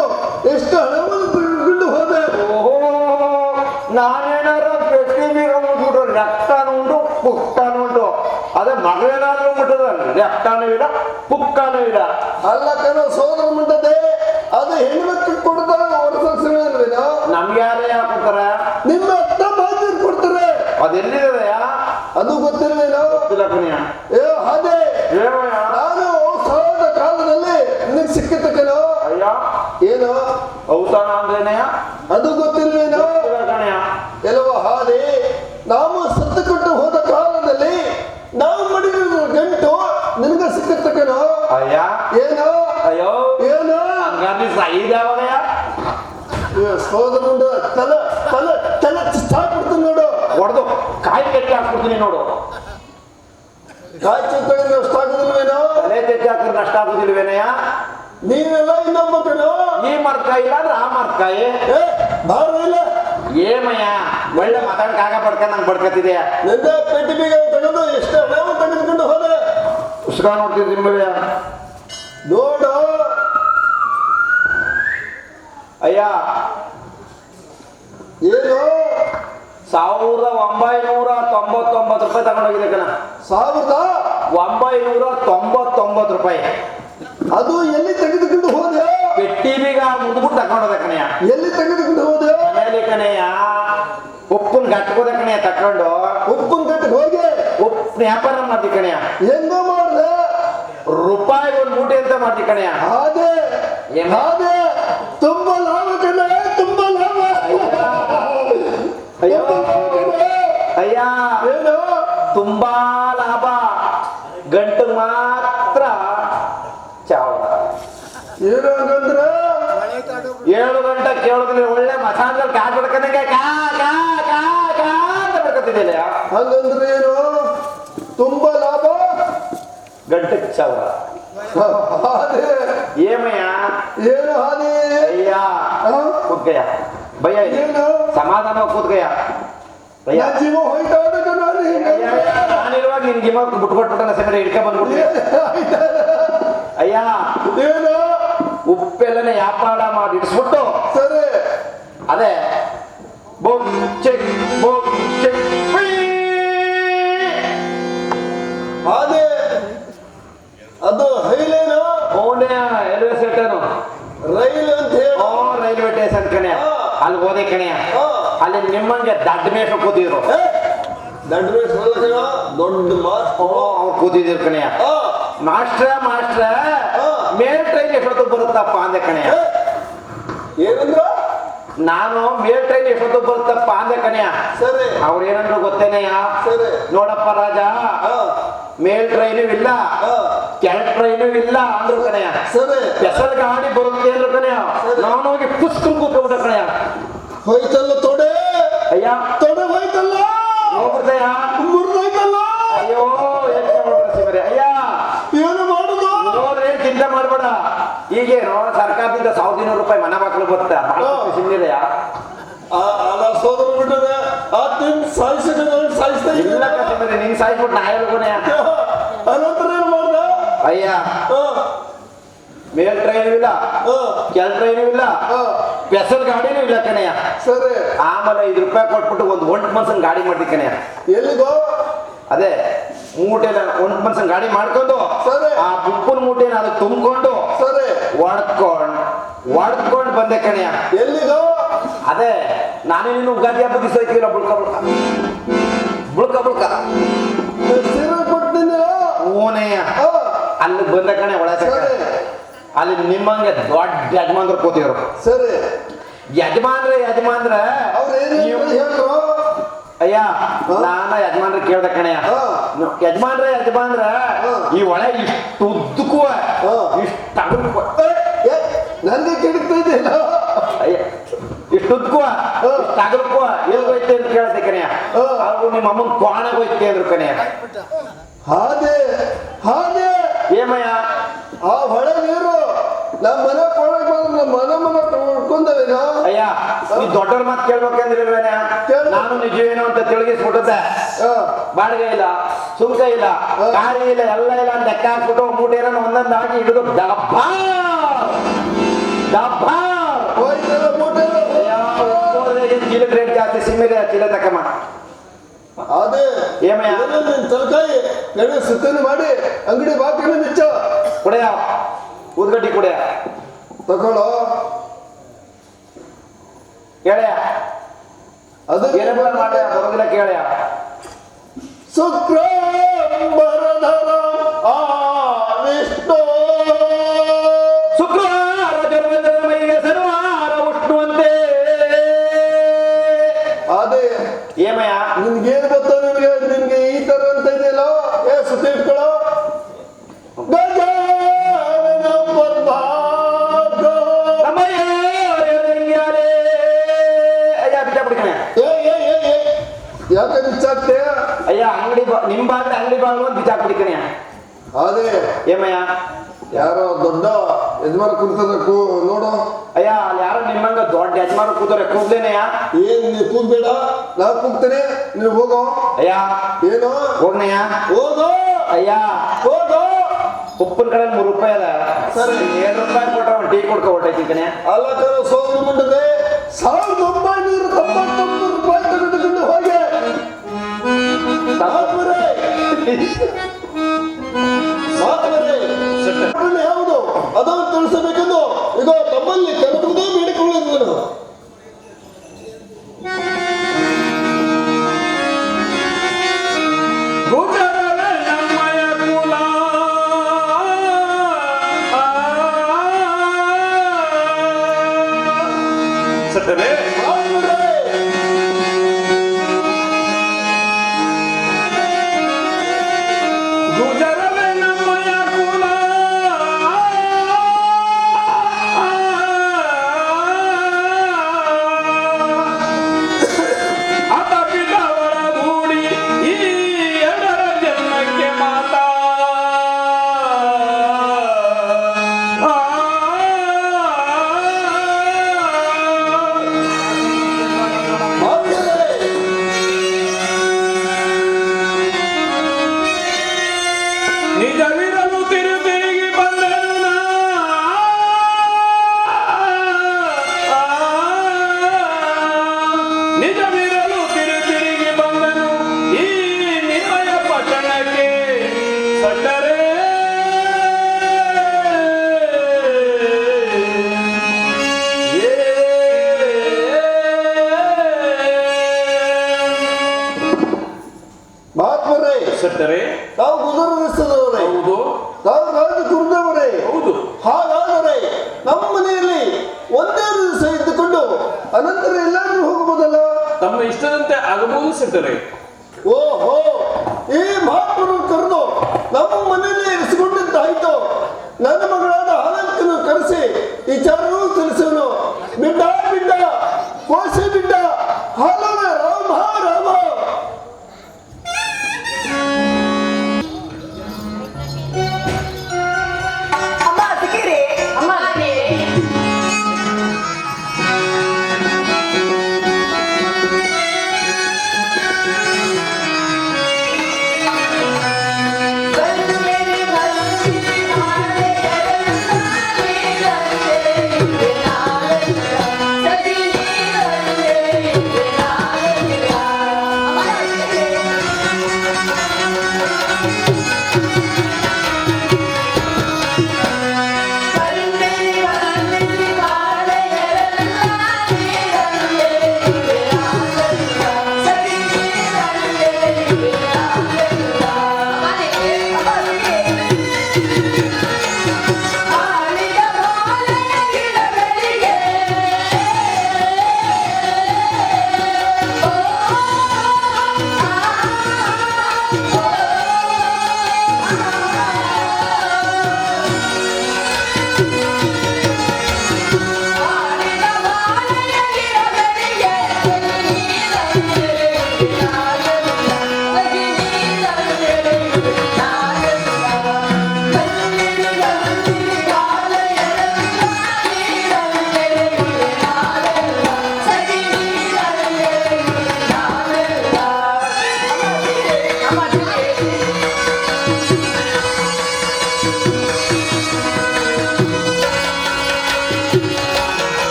ಎಷ್ಟು ಹಣವನ್ನು ತೆಗೆದುಕೊಂಡು ಹೋದೆ. ಓಹೋ, ನಾನೇನಾರ ಪೆಟ್ಟಿ ಬೀಗ ಮುಟ್ಬಿಟ್ಟು ಲೆಕ್ಕನೂ ಉಂಟು ಪುಕ್ಕನೂ ಉಂಟು. ಅದೇ ಮಗಳೇನಾದ್ರೂ ಮುಟ್ಟದ ಲೆಕ್ಕನೂ ಇಲ್ಲ ಪುಕ್ಕನೂ ಇಲ್ಲ. ಅಲ್ಲ ಕಣ ಸೋದರ ಮುಂಡದೆ, ಅದು ಹೆಣ್ಮಕ್ಳಿಗೆ ಕೊಡ್ತಾರೆ, ಹೊರಸಲ್ವೇನೋ? ನಮ್ಗೆ ಯಾರೇ ಹಾಕ್ತಾರೆ? ನಿಮ್ಮ ಅತ್ತ ಬಾಜಿ ಕೊಡ್ತಾರೆ. ಅದೆಲ್ಲಿದೆಯ? ಅದು ಗೊತ್ತಿಲ್ವೇನೋ? ಗೊತ್ತಿಲ್ಲ ಕಣಯ್ಯ. ಏ ಅದೇ ಏನಯ್ಯ? ನಾನು ಸಾಲದ ಕಾಲದಲ್ಲಿ ನಿನಗೆ ಸಿಕ್ಕಿತಕ್ಕನೋ? ಅಯ್ಯ, ಏನು ಔತಣ ಅಂದ್ರೇನಯ್ಯ? ಅದು ಗೊತ್ತಿಲ್ವೇನೋ? ಗೊತ್ತಿಲ್ಲ ಕಣಯ್ಯ. ಎಲ್ಲವೋ ಹಾದಿ ನಾವು ಸತ್ತು ಕೊಟ್ಟು ಹೋದ ಕಾಲದಲ್ಲಿ ನಾವು ಮಡಿದ ಗಂಟು ನಿನಗೆ ಸಿಕ್ಕತಕ್ಕನೋ? ಅಯ್ಯ, ಏನೋ ಅಯ್ಯೋ, ಏನೋ ಹಂಗಾದ್ರೆ ಸೈದ್ ಯಾವಾಗಯ್ಯ? ಸೋದರ ತಲೆ ತಲೆ ತಲೆ ಚಿಸ್ತಾಕ್ಬಿಡ್ತೀನಿ ನೋಡು. ಹೊಡೆದು ಕಾಯಿ ಕೆಟ್ಟಿ ಹಾಕ್ಬಿಡ್ತೀನಿ ನೋಡು. ಕಾಯಿ ಚಿಕ್ಕಳಿಗೆ ಅಷ್ಟು ಆಗುದಿಲ್ವೇನೋ? ತಲೆ ತೆಚ್ಚಿ ಹಾಕಿದ್ರೆ ನಷ್ಟ ಆಗುದಿಲ್ವೇನಯ್ಯ? ನೀವೆಲ್ಲ ಇನ್ನೊಬ್ಬ ಕಣೋ. ಈ ಮರ್ಕಾಯಿ ಇಲ್ಲ ಅಂದ್ರೆ ಆ ಮರ್ಕಾಯಿ. ಏ ಬಾರ ಇಲ್ಲ. ಏಮಯ್ಯ ಒಳ್ಳೆ ಮಾತಾಡಕ್ ಆಗ ನಂಗೆ ಬಡ್ಕತ್ತಿದೆಯಾ? ನಿಂದ ಪೆಟ್ಟಿ ಬೀಗ ತೆಗೆದು ಎಷ್ಟು ಹಣವು ತೆಗೆದುಕೊಂಡು ಹೋದೆ. ಪುಸ್ತಕ ನೋಡ್ತಿದ್ದೀನಿ ಬಯ್ಯ. ನೋಡು ಅಯ್ಯ, ಏನು 1999 ರೂಪಾಯಿ ತಗೊಂಡೋಗಿದೆ ಕಣ. 1999 ರೂಪಾಯಿ. ಅದು ಎಲ್ಲಿ ತೆಗೆದುಕೊಂಡು ಹೋದೆ? ಪೆಟ್ಟಿ ಬೀಗ ಮುದ್ಬಿಟ್ಟು ತಗೊಂಡೋದ ಕಣಯ್ಯ. ಎಲ್ಲಿ ತೆಗೆದುಕೊಂಡು ಹೋದೆ? ಮನೇಲಿ ಕಣಯ್ಯ. ಉಪ್ಪನ್ ಗಟ್ಕೋದ ಕಣಯ್ಯ ತಕೊಂಡು. ಉಪ್ಪಿನ ಕಟ್ಟಿಗೆ ಹೋಗಿ ಉಪ್ಪು ವ್ಯಾಪಾರ ಮಾಡ್ತಿ ಕಣಯ್ಯ. ಹೆಂಗೋ ಮಾಡ್ದೆ? ರೂಪಾಯಿ ಒಂದು ಮೂಟೆ ಅಂತ ಮಾಡ್ತಿ ಕಣಯ್ಯ. ಅದೇ ಏನು? ಅದೇ ತುಂಬಾ ಲಾಭ ಕಣ, ತುಂಬಾ ಲಾಭ. ಅಯ್ಯೋ ಅಯ್ಯ, ಏನು ತುಂಬಾ ಲಾಭ, ಗಂಟು ಮಾತ್ರ ಚಾವ. ಏನು ಹಂಗಂದ್ರೆ 7 ಗಂಟೆ ಕೇಳೋದ್ರಲ್ಲಿ ಒಳ್ಳೆ ಮಸಾಲದಲ್ಲಿ ಕಾರ್ ಬಡ್ಕೊಂಡಂಗೆ ಕಾ ಕಾ ಕಾ ಕಾ ಅಂತ ಬಡ್ಕೊತಿದ್ದಿಲ್ಲ. ಹಂಗಂದ್ರೆ ಏನು? ತುಂಬಾ ಲಾಭ, ಗಂಟೆಗೆ ಚಾವ. ಅದೇ ಏಮಯ್ಯ? ಏನು ಹಾನಿ? ಅಯ್ಯ, ಕೂತ್ಕಯ್ಯ ಬಯ್ಯ, ಏನು ಸಮಾಧಾನ ಕೂತ್ಕಯ್ಯ ಬಯ್ಯ. ಜೀವ ಹೋಯ್ತಾ ಕಣ. ನಾನಿರುವಾಗ ನಿನ್ ಗಿಮ ಬಿಟ್ಕೊಟ್ಬಿಟ್ಟ ಸಮೀರ ಹಿಡ್ಕ ಬಂದ್ಬಿಡ್ತೀನಿ. ಅಯ್ಯ ಏನು ಉಪ್ಪೆಲ್ಲನೆ ವ್ಯಾಪಾರ ಮಾಡಿ ಇಡಿಸ್ಬಿಟ್ಟು ಸರಿ ಅದೇ ಬೋಗ್ ಚೆಕ್ ಅದೇ ಅದು ಹೈಲೇನು ಅವನೇ ರೈಲ್ವೆ ಸ್ಟೇಷನ್ ರೈಲ್ ಅಂತ ಹೇಳಿ ರೈಲ್ವೆ ಸ್ಟೇಷನ್ ಕಣೆ ಅಲ್ಲಿ ಹೋದೆ ಕಣೆಯ ಅಲ್ಲಿ ನಿಮ್ಮಂಗೆ ದಡ್ಡ ಮೇಷ ಕೂತಿದ್ರು ದೊಡ್ಡ ದೊಡ್ಡ ಮಾತು ಅವ್ರು ಕೂತಿದ್ರು ಕಣೆಯ ಮಾಸ್ಟ್ರ ಮೇಲ್ ಟ್ರೈನ್ ಎಷ್ಟೊತ್ತು ಬರುತ್ತಪ್ಪ ಅಂದೆ ಕಣೆಯ ಏನಂದ್ರ ನಾನು ಮೇಲ್ ಟ್ರೈನ್ ಎಷ್ಟೊತ್ತು ಬರುತ್ತಪ್ಪ ಅಂದೆ ಕಣೆಯ ಸರಿ ಅವ್ರು ಏನಂದ್ರು ಗೊತ್ತೇನೆಯ ಸರಿ ನೋಡಪ್ಪ ರಾಜ ಮೇಲ್ ಟ್ರೈನು ಇಲ್ಲ ಕೆಳ ಟ್ರೈನು ಇಲ್ಲ ಅಂದ್ರು ಕಣೆಯ ಸರಿ ಸ್ಪೆಷಲ್ ಗಾಡಿ ಬರುತ್ತೆ ಅಂದ್ರು ಕಣೆಯ ನಾನು ಹೋಗಿ ಪುಸ್ತಕ ಕೂತ್ಬಿಟ್ಟ ಕಣೆಯ ಹೋಯ್ತಲ್ಲ ತೊಡೆ ಅಯ್ಯ ತೊಡೆ ಹೋಯ್ತಲ್ಲ ಹೋಗ್ಬಿಡ್ತಯ್ಯ ಮುರಿದೋಯ್ತಲ್ಲ ಅಯ್ಯೋ ಯೋಚನೆ ಮಾಡ್ಬಿಡ್ತೀವಿ ಬರೀ ಅಯ್ಯ ಏನು ಮಾಡುದು ನೋಡ್ರಿ ಚಿಂತೆ ಮಾಡ್ಬೇಡ ಈಗೇನು ಸರ್ಕಾರದಿಂದ 1,200 ರೂಪಾಯಿ ಮನೆ ಮಕ್ಕಳು ಬರುತ್ತೆ ಸಿಮ್ನಿದೆಯ ಅಲ್ಲ ಸೋದರ ಬಿಟ್ಟದೆ ನಿನ್ ಸಾಯಿಸ್ತಾ ಇಲ್ಲ ಕಸಿಮರಿ ನಿಂಗೆ ಸಾಯ್ಬಿಟ್ಟು ನಾ ಹೇಳ್ಕೊನೆ ಅನಂತರ ಏನ್ ಮಾಡ್ದ ಅಯ್ಯ ಮೇಲ್ ಟ್ರೈನು ಇಲ್ಲ ಕೆಲ ಟ್ರೈನು ಇಲ್ಲ ಸ್ಪೆಷಲ್ ಗಾಡಿನೂ ಇಲ್ಲ ಕಣಯ್ಯ ಸರಿ ಆಮೇಲೆ 5 ರೂಪಾಯಿ ಕೊಟ್ಬಿಟ್ಟು ಒಂದು ಒಂಟು ಮನ್ಸನ್ ಗಾಡಿ ಮಾಡ್ತಿ ಕಣಯ್ಯ ಎಲ್ಲಿಗೋ ಅದೇ ಮೂಟೆನ ಒಂಟು ಮನ್ಸನ್ ಗಾಡಿ ಮಾಡ್ಕೊಂಡು ಸರಿ ಆ ಉಪ್ಪಿನ ಮೂಟೆನ ಅದು ತುಂಬಿಕೊಂಡು ಸರಿ ಒಡ್ಕೊಂಡು ಬಂದೆ ಕಣಯ್ಯ ಎಲ್ಲಿಗೋ ಅದೇ ನಾನೇ ನೀನು ಉಗಾದಿ ಹಬ್ಬ ದಿವಸ ಹೋಯ್ತೀವಿಲ್ಲ ಬುಳ್ಕ ಸೀರೆ ಕೊಡ್ತೀನಿ ಓನೆಯ ಅಲ್ಲಿ ಬಂದ ಕಣೆ ಒಳಗೆ ಸರಿ ಅಲ್ಲಿ ನಿಮ್ಮಂಗೆ ದೊಡ್ಡ ಯಜಮಾನ್ರು ಕೂತಿದ್ರು ಸರಿ ಯಜಮಾನ್ರ ಅವ್ರು ಏನೇನು ಹೇಳಿದ್ರು ಅಯ್ಯ ನಾನ ಯಜಮಾನ್ರ ಕೇಳ್ದ ಕಣಯ್ಯ ಯಜಮಾನ್ರ ಈ ಒಳೆ ಇಷ್ಟು ಉದ್ದಕ್ಕೂ ಇಷ್ಟು ಅಗಲಕ್ಕೂ ನನಗೆ ಕೆಡಕ್ತಾ ಇದೆಯಲ್ಲ ಅಯ್ಯ ಇಷ್ಟು ಉದ್ದಕ್ಕೂ ಇಷ್ಟು ಅಗಲಕ್ಕೂ ಎಲ್ಗೋಯ್ತೆ ಅಂತ ಕೇಳ್ದೆ ಕಣಯ್ಯ ಅವ್ರು ನಿಮ್ಮ ಅಮ್ಮನ ಕ್ವಾಣಗ್ ಹೋಯ್ತೆ ಅಂದ್ರು ಕಣಯ್ಯ ಹಾಗೆ ಏಮಯ್ಯ ಆ ಹೊಳೆ ನೀರು ನಮ್ಮ ಮನೆ ಕೊಳಕ್ ಬಂದ್ರೆ ಮನೆ ಉಟ್ಕೊಂಡವೇನ ಅಯ್ಯ ನೀ ದೊಡ್ಡವ್ರ ಮಾತು ಕೇಳ್ಬೇಕಂದ್ರಿಲ್ವೇನೆ ನಾನು ನಿಜವೇನು ಅಂತ ತಿಳಿಸ್ಬಿಟ್ಟದ್ದೆ ಬಾಡಿಗೆ ಇಲ್ಲ ಸುಂಕ ಇಲ್ಲ ಗಾಡಿ ಇಲ್ಲ ಎಲ್ಲ ಇಲ್ಲ ಅಂತ ಲೆಕ್ಕ ಹಾಕ್ಬಿಟ್ಟು ಮೂಟೆನ ಒಂದೊಂದಾಗಿ ಹಿಡಿದು ಹೋಯ್ತಲ್ಲ ಮೂಟೆ ಚೀಲದ ರೇಟ್ ಜಾಸ್ತಿ ಸಿಮ್ಮಿದೆ ಚೀಲ ತಕ್ಕಮ್ಮ ಅದೇ ಏಮಯ್ಯ ನಿನ್ ತಲಕಾಯಿ ಗಣೆ ಸುತ್ತನೆ ಮಾಡಿ ಅಂಗಡಿ ಬಾಕಿನ ಮಿಚ್ಚ ಕುಡಿಯ ಊದ್ಗಡ್ಡಿ ಕುಡಿಯ ತಗೊಳ್ಳೋ ಕೇಳ್ಯ ಅದು ಏನೆಲ್ಲ ಮಾಡ್ಯ ಬರೋದಿಲ್ಲ ಕೇಳ್ಯ ಶುಕ್ರಧರ ಆ ವಿಷ್ಣು ಶುಕ್ರವಾರ ಜನ್ಮದ ಮೈಗೆ ಶನಿವಾರ ಉಷ್ಣುವಂತೆ ಅದೇ ಏಮಯ್ಯ ನಿನ್ಗೇನು ಗೊತ್ತ ನಿನ್ಗೆ ಈ ತರ ಅಂತ ಇದೆಯಲ್ಲ ಸುತ್ತ ಇಟ್ಕೊಳ್ಳೋ ಗಜಾನನ ಪದ್ಮಾರ್ಕ. ಯಾಕೆ ನಿಚ್ಚಾಕ್ತೆ ಅಯ್ಯ ಅಂಗಡಿ ನಿಮ್ ಬಾಗ್ಲ ಅಂಗಡಿ ಬಾಗ್ಲು ಅಂತ ಬಿಚಾಕ್ ಬಿಡಿಕಣೆ ಅದೇ ಏಮಯ್ಯ ಯಾರೋ ದೊಡ್ಡ ಯಜಮಾನ ಕುಂತದ ನೋಡು ಅಯ್ಯ ಅಲ್ಲಿ ಯಾರೋ ನಿಮ್ಮಂಗ ದೊಡ್ಡ ಯಜಮಾನ ಕೂತಾರೆ ಕೂಗ್ಲೇನೆಯ ಏನ್ ನೀ ಕೂಗ್ಬೇಡ ನಾ ಕೂಗ್ತೇನೆ ನೀನು ಹೋಗೋ ಅಯ್ಯ ಏನು ಹೋಗ್ನಯ್ಯ ಹೋಗೋ ಅಯ್ಯ ಹೋಗೋ ಉಪ್ಪಿನ ಕಡೆ 3 ರೂಪಾಯಿ ಅದ ಸರಿ 7 ರೂಪಾಯಿ ಕೊಟ್ಟ ಒಂದು ಟೀ ಕೊಡ್ಕೊ ಹೊಟ್ಟೈತಿ ಕಣೆ ಅಲ್ಲ ಕಣ ಸೋದರ ಮುಂಡದೆ 1999 ರೂಪಾಯಿ ತೆಗೆದುಕೊಂಡು ಹೋಗಿ ಯಾವುದು ಅದನ್ನು ತಿಳಿಸಬೇಕೆಂದು ಈಗ ತಮ್ಮಲ್ಲಿ ಕೆಲಸದೇ ಬೇಡಿಕೊಳ್ಳುವುದು ನಿಜವಿರಲು ತಿರುಗಿ ಬಂದನು ನಾ. ನಿಜವಿರಲು ತಿರುಗಿ ಬಂದನು ಈ ನಿಮಯ ಪಟ್ಟಣಕ್ಕೆ ಸಟ್ಟರೆ ಮಹಾತ್ಮರೇ, ಸಟ್ಟರೆ ತಾವು ಗುಜರವರೇ, ಹೌದು ತಾವು ರಾಜ ಕುರುದವರೇ. ಹೌದು. ಹಾಗಾದರೆ ನಮ್ಮ ಮನೆಯಲ್ಲಿ ಒಂದೇ ದಿವಸ ಇದ್ದುಕೊಂಡು ಅನಂತರ ಎಲ್ಲರೂ ಹೋಗಬಹುದಲ್ಲ? ತಮ್ಮ ಇಷ್ಟದಂತೆ ಆಗಬಹುದು ಸಟ್ಟರೆ. ಓಹೋ, ಈ ಮಹಾತ್ಮರು ಕರೆದು ನಮ್ಮ ಮನೆಯಲ್ಲಿ ಇರಿಸಿಕೊಂಡಿದ್ದಾಯ್ತು. ನನ್ನ ಮಗಳಾದ ಆನಂದನ್ನು ಕರೆಸಿ ವಿಚಾರವೂ ತಿಳಿಸುವನು. ಬಿಡ್ಡ ಬಿಡ್ಡ ಕೋಸಿ ಬಿಡ್ಡ ಹಾಲನ ರಾಮ ರಾಮ. ಅಮ್ಮ ಸಿಕ್ಕಿರಿ, ಅಮ್ಮ ಸಿಕ್ಕಿರಿ.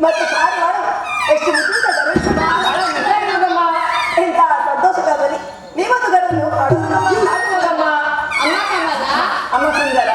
ಮತ್ತು ಕಾರವಾರ ಎಷ್ಟು ಮುದ್ದಿದ್ದಾರೆ ಇಂಥ ಸಂತೋಷಕಾಲದಲ್ಲಿ ನೀವೊಂದು ಗಡನ್ನು ಆಡುವುದಮ್ಮ. ಅಮ್ಮ ಸುಂದರ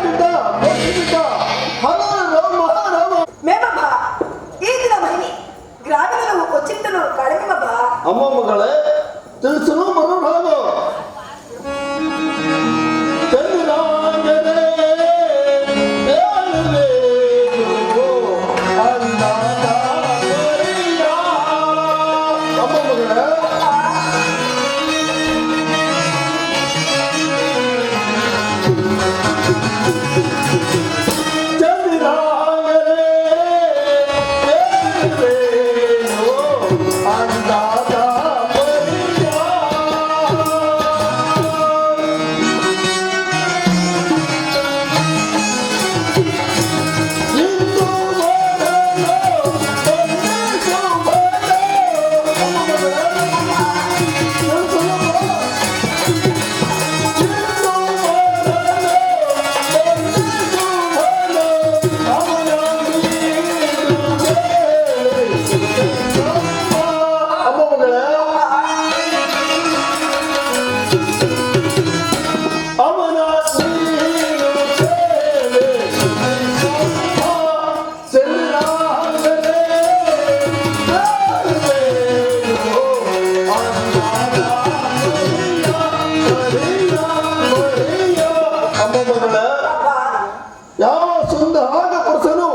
ಬಿಟ್ಟ ಬಿಟ್ಟ ಹಲೋ ಮಹಾರಾಮ ಮೇಮಬ್ಬ ಈ ದಿನ ಮಹಿನಿ ಗ್ರಾಮೀಣವು ಕೊಚ್ಚಿಟ್ಟನು ಕಡಿಮೆ ಮಬ್ಬ ಅಮ್ಮ ಮಗಳೇ ತಿಳಿಸಲು ಬರೋಣ ಹಾಲು ಅಮ್ಮ ಮಗಳೇ ಯಾವ ಸುಂದರ ಪುರುಷನು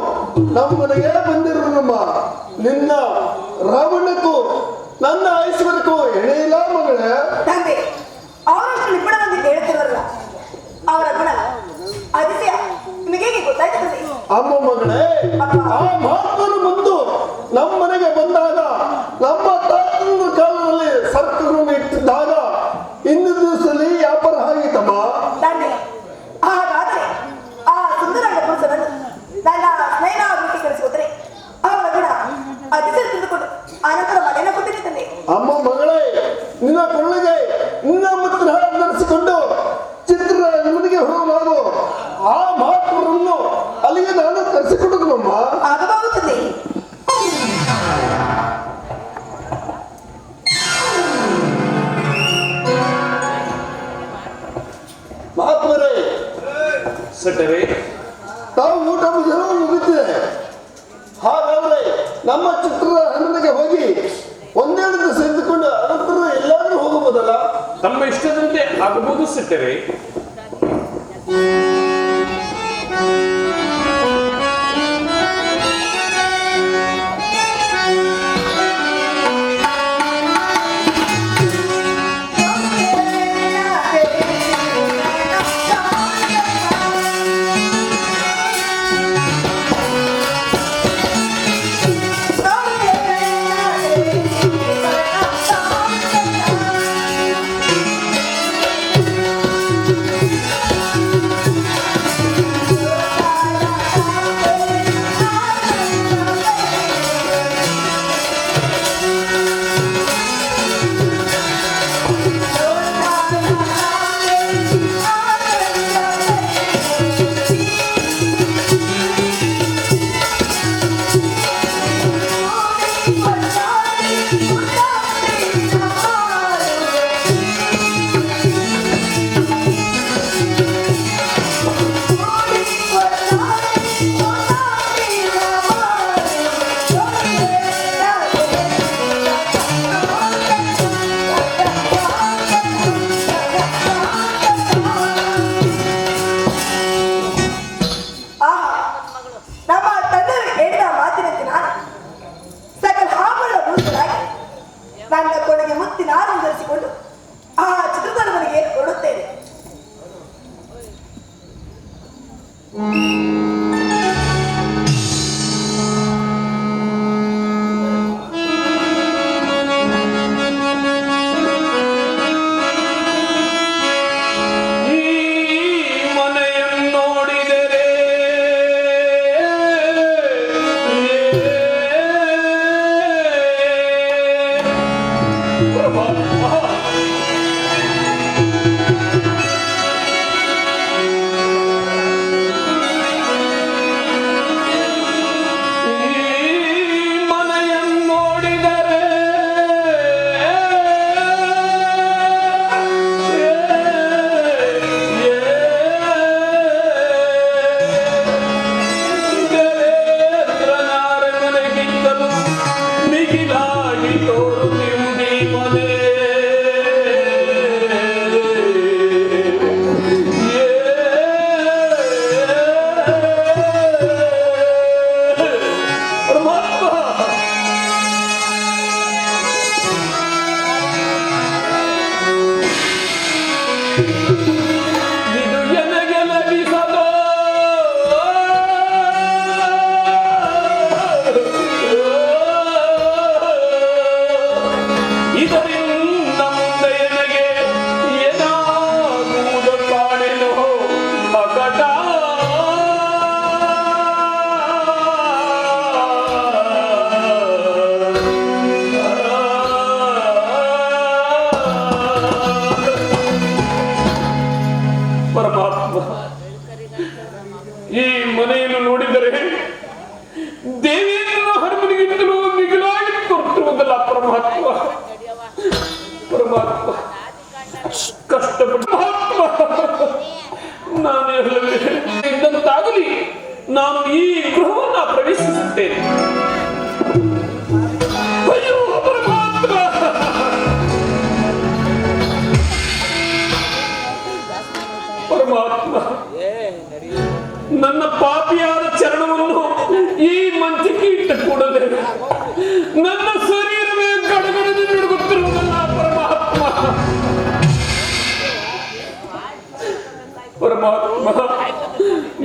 ನಮ್ಮನೆಗೆ ಬಂದಿರು ನಮ್ಮ ನಿನ್ನ ರಾವಣಕ್ಕೂ ನನ್ನ ಐಶ್ವರ್ಯಕ್ಕೂ ಎಣೆಯಿಲ್ಲ ಮಗಳೇ ತಂದೆ ಅವರಷ್ಟು ನಿಪುಣವಾಗಿ ಹೇಳ್ತಿರಲ್ಲ ಅವರ ಗುಣ ಅತಿಶಯ ನಿಮಗೆ ಗೊತ್ತಾಯ್ತದೆ ಅಮ್ಮ ಮಗಳೇ ಆ ಮಹಾತ್ಮನು ಮುಂದು ನಮ್ಮ ಮನೆಗೆ ಬಂದಾಗ ನಮ್ಮ ತಾತನ ಕಾಲದಲ್ಲಿ ಸರ್ಕಗಳನ್ನು ಇಟ್ಟಿದ್ದಾಗ ಇಂದು ದಿವಸದಲ್ಲಿ ವ್ಯಾಪಾರ ಆಗಿತ್ತಮ್ಮ ತಂದೆ ಹಾಗಾದ್ರೆ ಆ ಸುಂದರಾಂಗ ಪುರುಷನನ್ನು ನನ್ನ ಸ್ನೇಹ ಅಭಿವೃದ್ಧಿ ಕಳಿಸಿದ್ರೆ ಅವರ ಗುಣ ಅತಿಶಯ ತಿಳಿದುಕೊಂಡು ಅನಂತರ ಮನೆಯನ್ನು ಕೊಟ್ಟಿದೆ ತಂದೆ ಅಮ್ಮ ಮಗಳೇ ನಿನ್ನ ಕೊಳ್ಳಿಗೆ ನಿನ್ನ ಮುತ್ರ ನಡೆಸಿಕೊಂಡು ಚಿತ್ರ ನಿಮಗೆ ಹೊರಲಾಗು ಆ ಮಹಾತ್ಮರನ್ನು ಅಲ್ಲಿಗೆ ನಾನು ಕರೆಸಿಕೊಡುತ್ತಮ್ಮ ಆಗಬಹುತ್ತದೆ ಮಹಾತ್ಮರೇ ಸೆಟ್ಟರೆ ತಾವು ಊಟ ಮುಗಿದಿದೆ ಹಾಗಾದ್ರೆ ನಮ್ಮ ಚಿತ್ರದ ಹಣ್ಣನಿಗೆ ಹೋಗಿ ಒಂದೆರಡು ದಿವಸ ಇದ್ದುಕೊಂಡು ಅನಂತರ ಎಲ್ಲಾದ್ರೂ ಹೋಗಬಹುದಲ್ಲ ತಮ್ಮ ಇಷ್ಟದಂತೆ ಆಗಬಹುದು ಸೆಟ್ಟರೆ ಈ ಮನೆಯನ್ನು ನೋಡಿದರೆ ದೇವೇಂದ್ರನ ಹರಮನಿಗಿಂತಲೂ ಮಿಗಿಲಾಗಿ ತೋರುತ್ತಿರುವುದಲ್ಲ ಪರಮಾತ್ಮ. ಪರಮಾತ್ಮ ಕಷ್ಟಪಟ್ಟ ನಾನೇ ಇದ್ದಂತಾಗಲಿ ನಾನು ಈ ಗೃಹವನ್ನ ಪ್ರವೇಶಿಸುತ್ತೇನೆ. ಅಯ್ಯೋ ಪರಮಾತ್ಮ, ಪರಮಾತ್ಮ ನನ್ನ ಪಾಪಿಯಾದ ಚರಣವನ್ನು ಈ ಮಂಚಕ್ಕೆ ಇಟ್ಟ ಕೂಡಲೇ ನನ್ನ ಶರೀರವೇ ಗಡಗಡದು ನಡುಗುತ್ತಿರುವುದಲ್ಲ ಪರಮಾತ್ಮ. ಪರಮಾತ್ಮ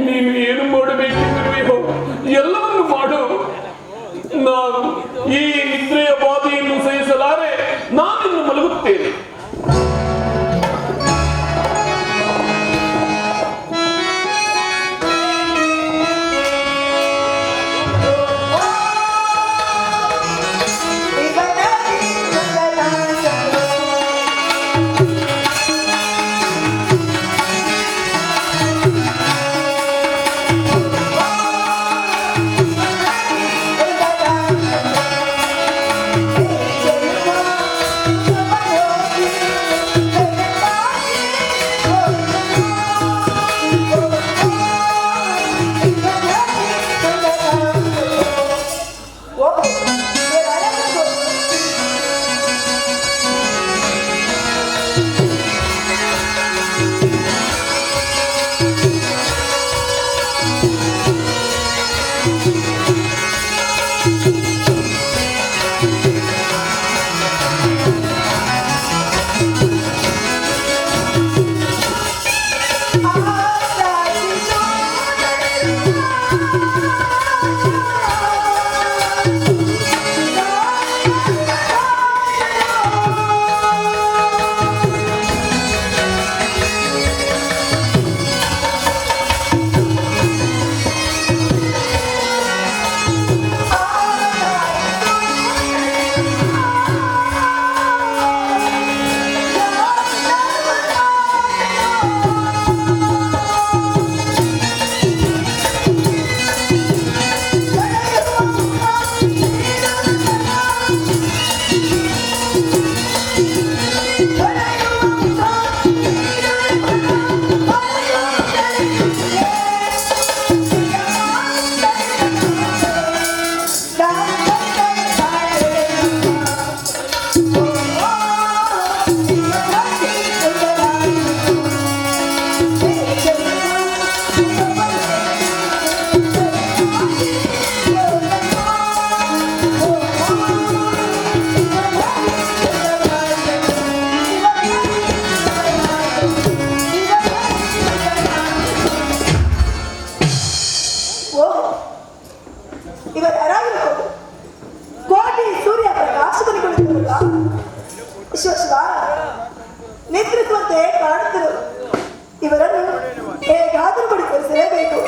ನೀನು ಏನು ಮಾಡಬೇಕೆಂದಿರುವೆಯೋ ಎಲ್ಲವನ್ನು ಮಾಡು. ನಾನು ಈ ನಿದ್ರೆಯ ಬಾಧೆಯನ್ನು ಸಹಿಸಲಾರೆ ನಾನಿನ್ನು ಮಲಗುತ್ತೇನೆ. ನೇತೃತ್ವಂತೆ ಕಾಣುತ್ತಿರು. ಇವರನ್ನು ಹೇಗಾದರೂ ಬಡಿಸಲೇಬೇಕು.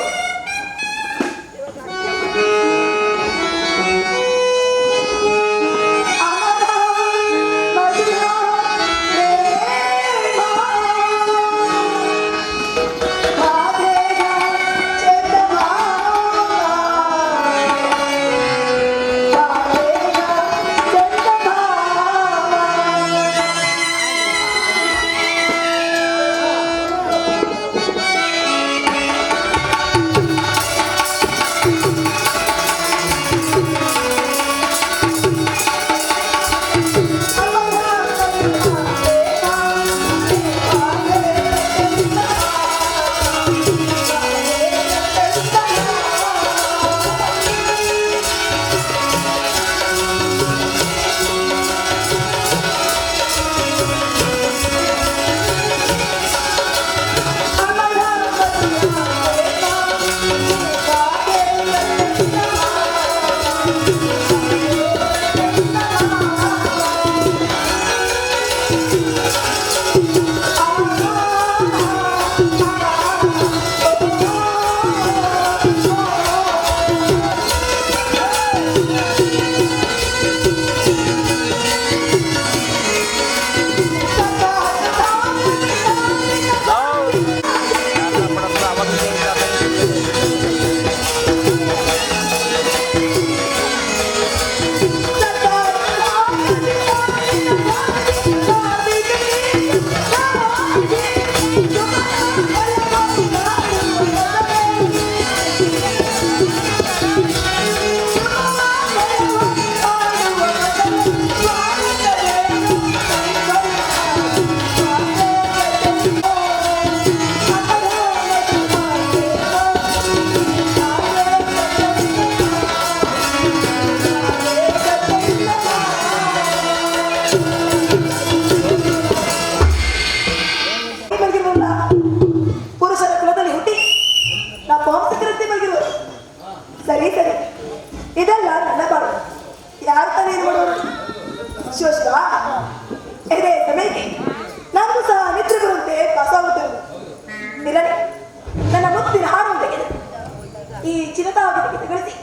ಈ ಚಿನ್ನದ ಆಗುತ್ತಿಗೆ ಗಳಿಸಿ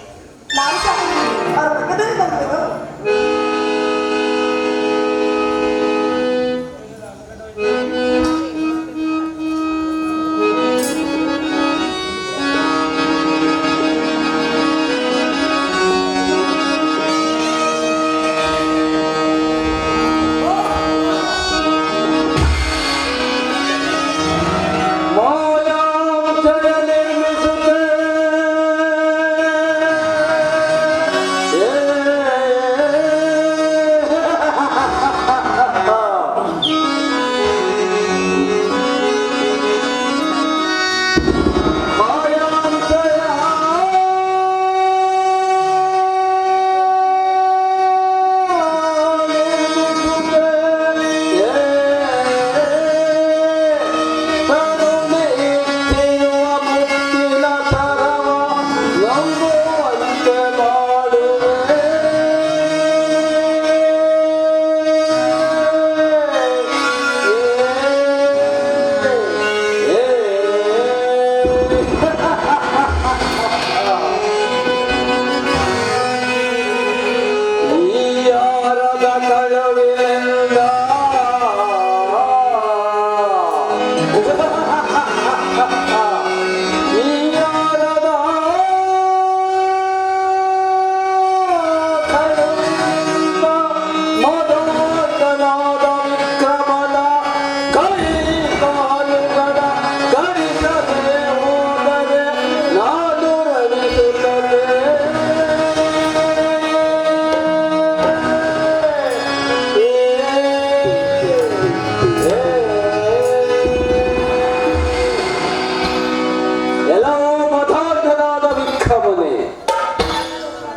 ನಾನು ಸಹ ಅವರ ಪಕ್ಕದಲ್ಲಿ ಬಂದೆನು.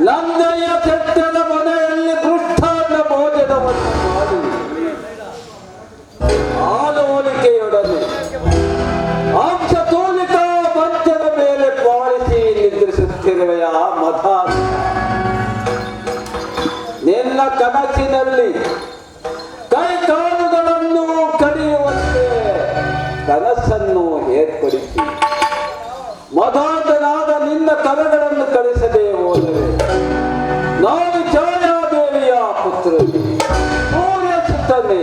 ನಂದೆಯ ಕೆಟ್ಟದ ಮನೆಯಲ್ಲಿ ಪೃಷ್ಠಾನ್ನ ಭೋಜನವನ್ನು ಮಾಡಿ ಆಲೋಲಿಕೆಯೊಡನೆ ಅಂಶ ತೋಲಿಕಾ ಮಂಚದ ಮೇಲೆ ಪಾಲಿಸಿ ನಿದ್ರಿಸುತ್ತಿರುವೆಯ ಮಠ. ನಿನ್ನ ಕನಸಿನಲ್ಲಿ ಕೈ ಕಾಲುಗಳನ್ನು ಕಡಿಯುವಂತೆ ಕನಸನ್ನು ಏರ್ಪಡಿಸಿ ಮಧಾಂತನಾದ ನಿನ್ನ ಕರಗಳನ್ನು ಕಳಿಸದೆ ಹೋದರೆ ನಾನು ಛಾಯಾದೇವಿಯ ಪುತ್ರನೇ ಸೂರ್ಯ ಸುತ್ತನೆ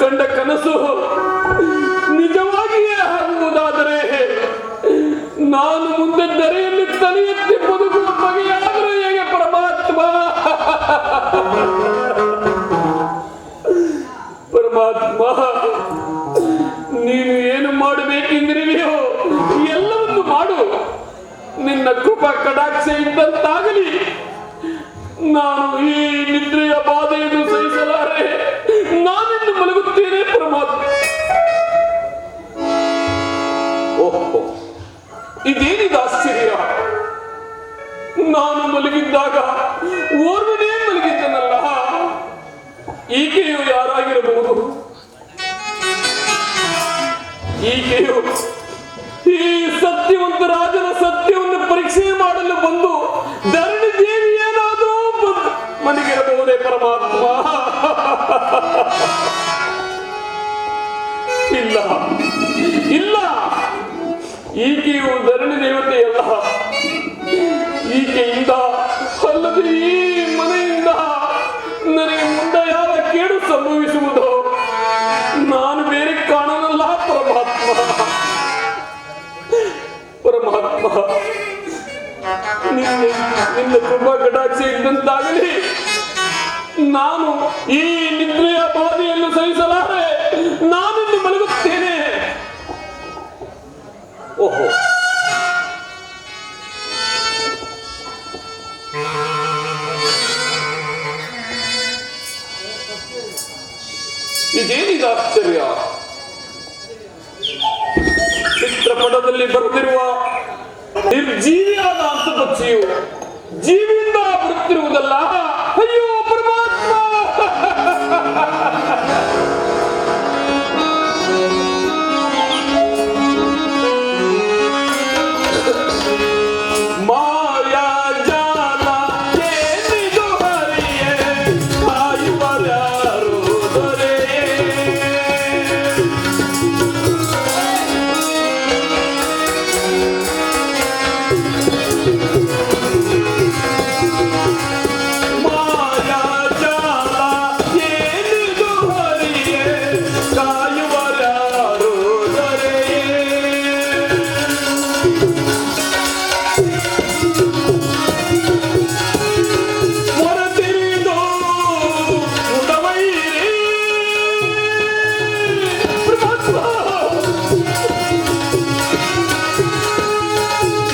ಕಂಡ ಕನಸು ನಿಜವಾಗಿಯೇ ಆಗುವುದಾದರೆ ನಾನು ಮುಂದೆ ಧರೆಯಲ್ಲಿ ತಲೆ ಎತ್ತಿ ಬದುಕುವ ಬಗೆಯಾದರೂ ಹೇಗೆ ಪರಮಾತ್ಮ? ಪರಮಾತ್ಮ, ನೀನು ಏನು ಮಾಡಬೇಕೆಂದಿರುವೆಯೋ ಎಲ್ಲವನ್ನು ಮಾಡು. ನಿನ್ನ ಕೃಪಾ ಕಟಾಕ್ಷ ಇದ್ದಂತಾಗಲಿ. ನಾನು ಈ ನಿದ್ರೆಯ ಬಾಧೆಯನ್ನು ಸಹಿಸಲಾರೆ ನಾನಿನ್ನು ಮಲಗುತ್ತೇನೆ ಪರಮಾತ್ಮ. ಓಹೋ, ಇದೇನಿದು ಆಶ್ಚರ್ಯ! ನಾನು ಮಲಗಿದ್ದಾಗ ಓರ್ವನೇ ಮಲಗಿದ್ದನಲ್ಲ. ಈಕೆಯು ಯಾರಾಗಿರಬಹುದು? ಈಕೆಯು ಈ ಸತ್ಯವಂತ ರಾಜನ ಸತ್ಯವನ್ನು ಪರೀಕ್ಷೆ ಮಾಡಲು ಬಂದು ಧರಣಿ ದೇವಿ ಏನಾದರೂ ಮನೆಗಿರಬಹುದೇ ಪರಮಾತ್ಮ? ಇಲ್ಲ ಇಲ್ಲ, ಈಕೆಯು ಧರಣಿ ದೇವತೆಯಲ್ಲ. ಈಕೆಯಿಂದ ಅಲ್ಲದೆ ಈ ಮನೆಯಿಂದ ನನಗೆ ಮುಂದೆ ಯಾವ ಕೇಡು ಸಂಭವಿಸುವುದೋ ನಾನು ಬೇರೆ ಕಾಣನಲ್ಲ ಪರಮಾತ್ಮ. ಪರಮಾತ್ಮ, ನಿನ್ನ ಕೃಪಾ ಕಟಾಕ್ಷ ಇದ್ದಂತಾಗಲಿ. ನಾನು ಈ ನಿದ್ರೆಯ ಬಾಧೆಯನ್ನು ಸಹಿಸಲಾರೆ ನಾನಿನ್ನು ಮಲಗುತ್ತೇನೆ. ಓಹೋ, ಇದೇನಿದು ಆಶ್ಚರ್ಯ! ಚಿತ್ರಪಟದಲ್ಲಿ ಬರುತ್ತಿರುವ ನಿರ್ಜೀವಿಯಾದ ಅಂತಪಕ್ಷಿಯು ಜೀವಿಯಿಂದ ಬರುತ್ತಿರುವುದಲ್ಲ. ಅಯ್ಯೋ ಪರಮಾತ್ಮ! ಮಾಯಾ ಜಾಲ ಏನಿದು ಹರಿಯೇ, ಕಾಯುವರ್ಯಾರು ದೊರೆಯೇ. ಮಾಯಾ ಜಾಲ ಏನಿದು ಹರಿಯೇ, ಕಾಯುವರ್ಯಾರು ದೊರೆಯೇ. ಹೊರತಿರಿದು ಉಡವೈರಿ ಪರಮಾತ್ಮ.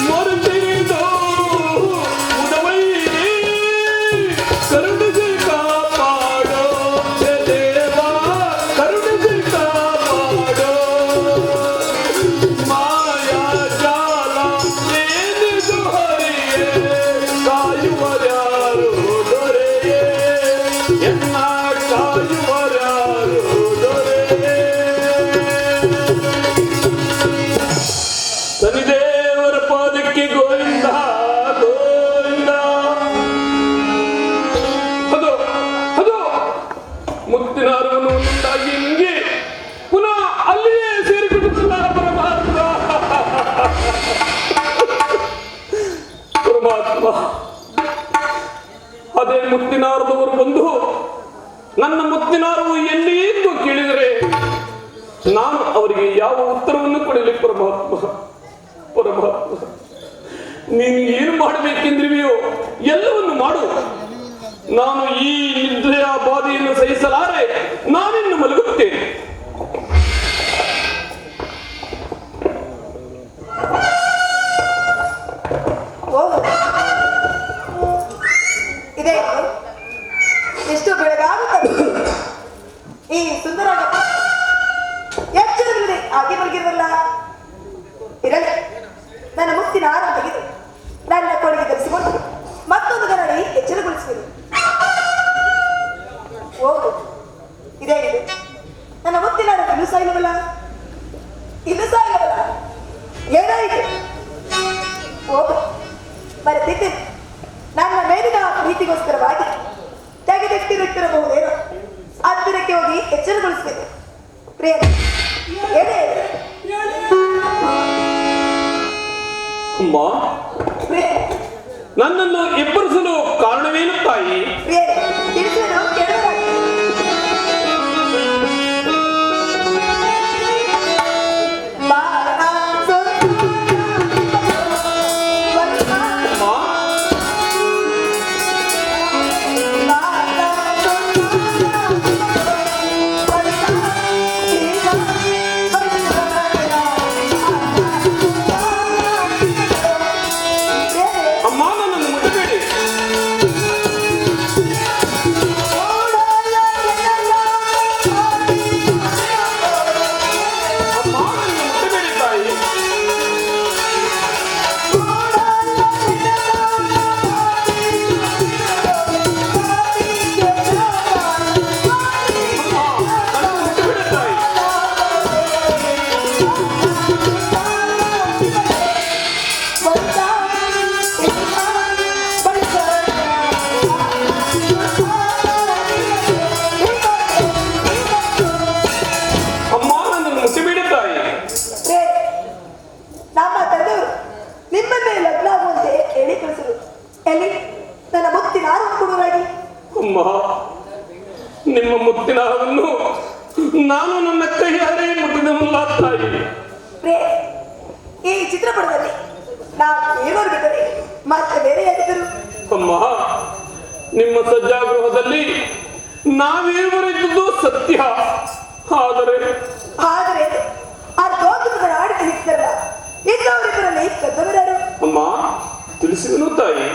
ಹೊರತಿರಿದು ಉಡವೈರಿ ಕರುಣಿಸಿ ಕಾಪಾಡೋ ಹೇ ದೇವ, ಕರುಣಿಸಿ ಕಾಪಾಡೋ. ಮಾಯಾ ಜಾಲ ಏನಿದು ಹರಿಯೇ, ಕಾಯುವರ್ಯಾರು ದೊರೆಯೇ. ಎನ್ನ ಕಾಯುವರ್ಯಾರು ದೊರೆಯೇ. ಶನಿದೇವರ ಪಾದಕ್ಕೆ ಗೋವಿಂದ ಗೋವಿಂದ. ಅದು ಅದು ಮುತ್ತಿನ ಅರಿವನ್ನು ಉಂಟಾಗಿ ಹಿಂಗೆ ಪುನಃ ಅಲ್ಲಿಯೇ ಸೇರಿಬಿಡುತ್ತಲ್ಲ ಪರಮಾತ್ಮ. ಪರಮಾತ್ಮ, ಅದೇ ಮುತ್ತಿನಾರದವರು ಬಂದು ನನ್ನ ಮುತ್ತಿನಾರವು ಎಲ್ಲಿ ಎಂದು ಕೇಳಿದರೆ ನಾನು ಅವರಿಗೆ ಯಾವ ಉತ್ತರವನ್ನು ಕೊಡಲಿ ಪರಮಾತ್ಮ? ಪರಮಾತ್ಮ, ನೀನು ಏನು ಮಾಡಬೇಕೆಂದಿರುವೆಯೋ ಎಲ್ಲವನ್ನು ಮಾಡು. ನಾನು ಈ ನಿದ್ರೆಯ ಬಾಧೆಯನ್ನು ಸಹಿಸಲಾರೆ ನಾನಿನ್ನು ಮಲಗುತ್ತೇನೆ. ಹೋಗು. ಇದೆ ಎಷ್ಟು ಬೆಳಗಾಗುತ್ತದೆ. ಈ ಸುಂದರ ಎಚ್ಚರವಿದೆ ಹಾಗೆ ಮಲಗಿರಲ್ಲ. ಇರಲಿ, ನನ್ನ ಮುತ್ತಿನ ಹಾರ ತೆಗೆದು ನನ್ನ ಕೊಡುಗೆ ಧರಿಸಿಕೊಂಡು ಮತ್ತೊಂದು ಗರಡಿ ಎಚ್ಚರಗೊಳಿಸುವುದು. ಹೋಗು. ಇದೇ ಇದೆ ನನ್ನ ಮುತ್ತಿನ ಹಾರ. ಇನ್ನು ಸಾಯಿಲ್ಲವಲ್ಲ, ಇನ್ನು ಸಾಯಿಲ್ಲವಲ್ಲ, ಏನಾಯಿತು? ಹೋಗು, ಬರುತ್ತಿದ್ದೇನೆ. ನನ್ನ ಮೇಲಿನ ಪ್ರೀತಿಗೋಸ್ಕರವಾಗಿ ತೆಗೆದಿಟ್ಟಿರುತ್ತಿರಬಹುದೇನೋ ಹತ್ತಿರಕ್ಕೆ ಹೋಗಿ ಎಚ್ಚರಗೊಳಿಸಬೇಕು. ಪ್ರಿಯ ಏನೇ ಅಮ್ಮ, ಪ್ರಿಯ ನನ್ನನ್ನು ಎಬ್ಬರಿಸಲು ಕಾರಣವೇನು ತಾಯಿ? ಪ್ರಿಯ ತಿಳಿಸಲು ಕೇಳಲಾಗಿದೆ. ಮುತ್ತಿನವನ್ನು ನಾನು ನನ್ನ ಕೈಯಾರೆ ಮುಟ್ಟಿದವಲ್ಲ ತಾಯಿ. ಪ್ರಿಯೆ, ಈ ಚಿತ್ರಪಟದಲ್ಲಿ ನಾವು ದೇವರು ಬಿಟ್ಟರೆ ಮತ್ತೆ ಬೇರೆ ಯಾರಿದ್ದರು? ಅಮ್ಮ, ನಿಮ್ಮ ಸಜ್ಜಾಗೃಹದಲ್ಲಿ ನಾವೇವರಿದ್ದುದು ಸತ್ಯ. ಆದರೆ ಆದರೆ ಆ ದೋಷದ ಆಡಿದ ಹಿಡಿದಲ್ಲ ಇದ್ದವರಿಬ್ಬರಲ್ಲಿ ಕದ್ದವರಾರು. ಅಮ್ಮ, ತಿಳಿಸಿದನು ತಾಯಿ.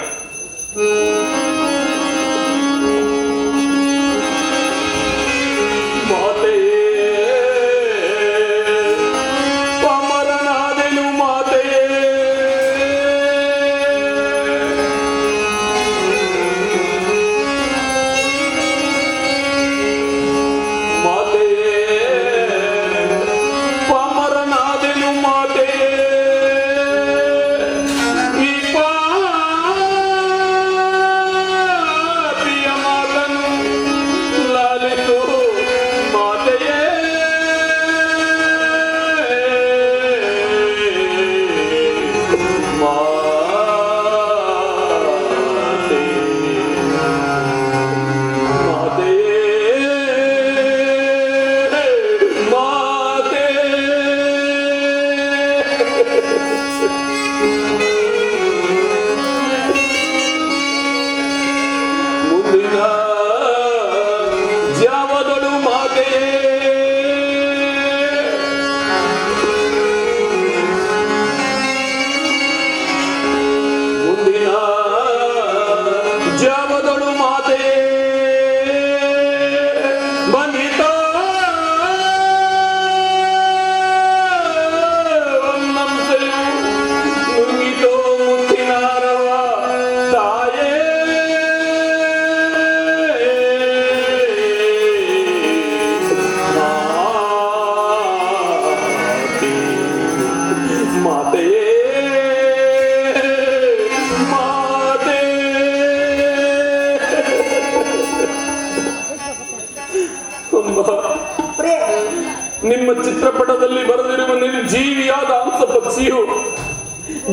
ನಿಮ್ಮ ಚಿತ್ರಪಟದಲ್ಲಿ ಬರೆದಿರುವ ನಿರ್ಜೀವಿಯಾದ ಹಂಸ ಪಕ್ಷಿಯು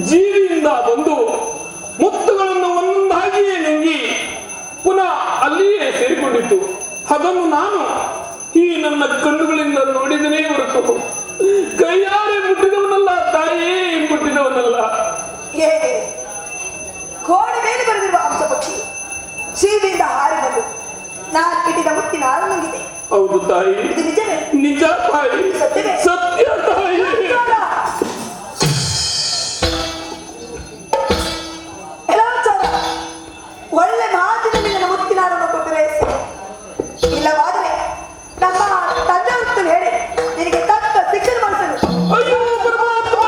ಜೀವಿಯಿಂದ ಬಂದು ಮುತ್ತುಗಳನ್ನು ಒಂದೊಂದಾಗಿಯೇ ನುಂಗಿ ಪುನಃ ಅಲ್ಲಿಯೇ ಸೇರಿಕೊಂಡಿತ್ತು. ಅದನ್ನು ನಾನು ಈ ನನ್ನ ಕಣ್ಣುಗಳಿಂದ ನೋಡಿದನೇ ಹೊರತು ಕೈಯಾರೆ ಮುಟ್ಟಿದವನಲ್ಲ ತಾಯೇ, ಮುಟ್ಟಿದವನಲ್ಲ. ಹೇಗೆ ಕೋಣೆ ಮೇಲೆ ಬರೆದಿರುವ ಹಂಸ ಪಕ್ಷಿ ಜೀವಿಯಿಂದ ಹಾರಿ ಬಂದು ನಾನು ಇಟ್ಟಿದ ಮುತ್ತಿನ ಹಾಲು ನುಂಗಿದೆ. ಹೌದು ತಾಯಿ, ಇದು ನಿಜವೇ? ನಿಜ ತಾಯಿ, ಸತ್ಯವೇ? ಸತ್ಯ ತಾಯಿ. ಒಳ್ಳೆ ಮಾತಿನಲ್ಲಿ ನನ್ನ ಮುತ್ತಿನ ಹಾಲನ್ನು ಕೊಟ್ಟರೆ, ಇಲ್ಲವಾದರೆ ನಮ್ಮ ತಂದೆಯವರು ಹೇಳಿ ನಿನಗೆ ತಕ್ಕ ಶಿಕ್ಷಣ ಮಾಡಿಸಲು. ಅಯ್ಯೋ ಪರಮಾತ್ಮ,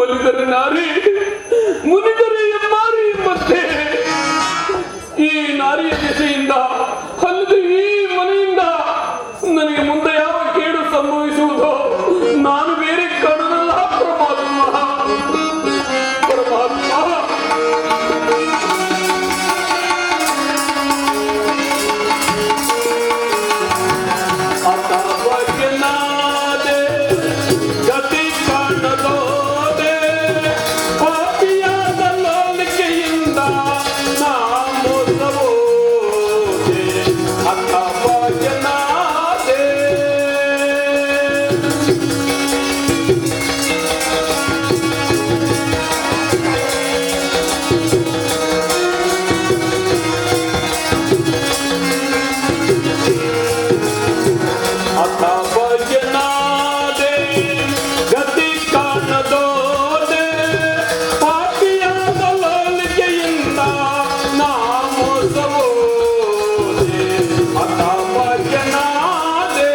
ಒಲಿದರೆ ನಾರಿ, ಮುನಿದರೆ ಎಮ್ಮಾರಿ ಎಂಬಂತೆ ಈ ನಾರಿಯ ದೆಸೆಯಿಂದ ಅಲ್ಲದೆ ಈ ಮನೆಯಿಂದ ನನಗೆ ಮುಂದೆ ಯಾವ ಕೇಡು ಸಂಭವಿಸುವುದೋ ನಾನು ಬೇರೆ ಕಾಣಲ್ಲ. ಪರಮಾತ್ಮ, ಪರಮಾತ್ಮ. ಅತವಜ್ಞನಾದೆ ಗತಿ ಕಾಣದೋದೆ ಪಾಪಿಯಾದ ಲೋಲಿಕೆಯಿಂದ ನಾ ಮೋಸವೋದೆ. ಅತವಜ್ಞನಾದೆ ಅತವಜ್ಞನಾದೆ ಗತಿ ಕಾಣದೋದೆ ಪಾಪಿಯಾದ ಲೋಲಿಕೆಯಿಂದ ನಾ ಮೋಸವೋದೆ. ಅತವಜ್ಞನಾದೆ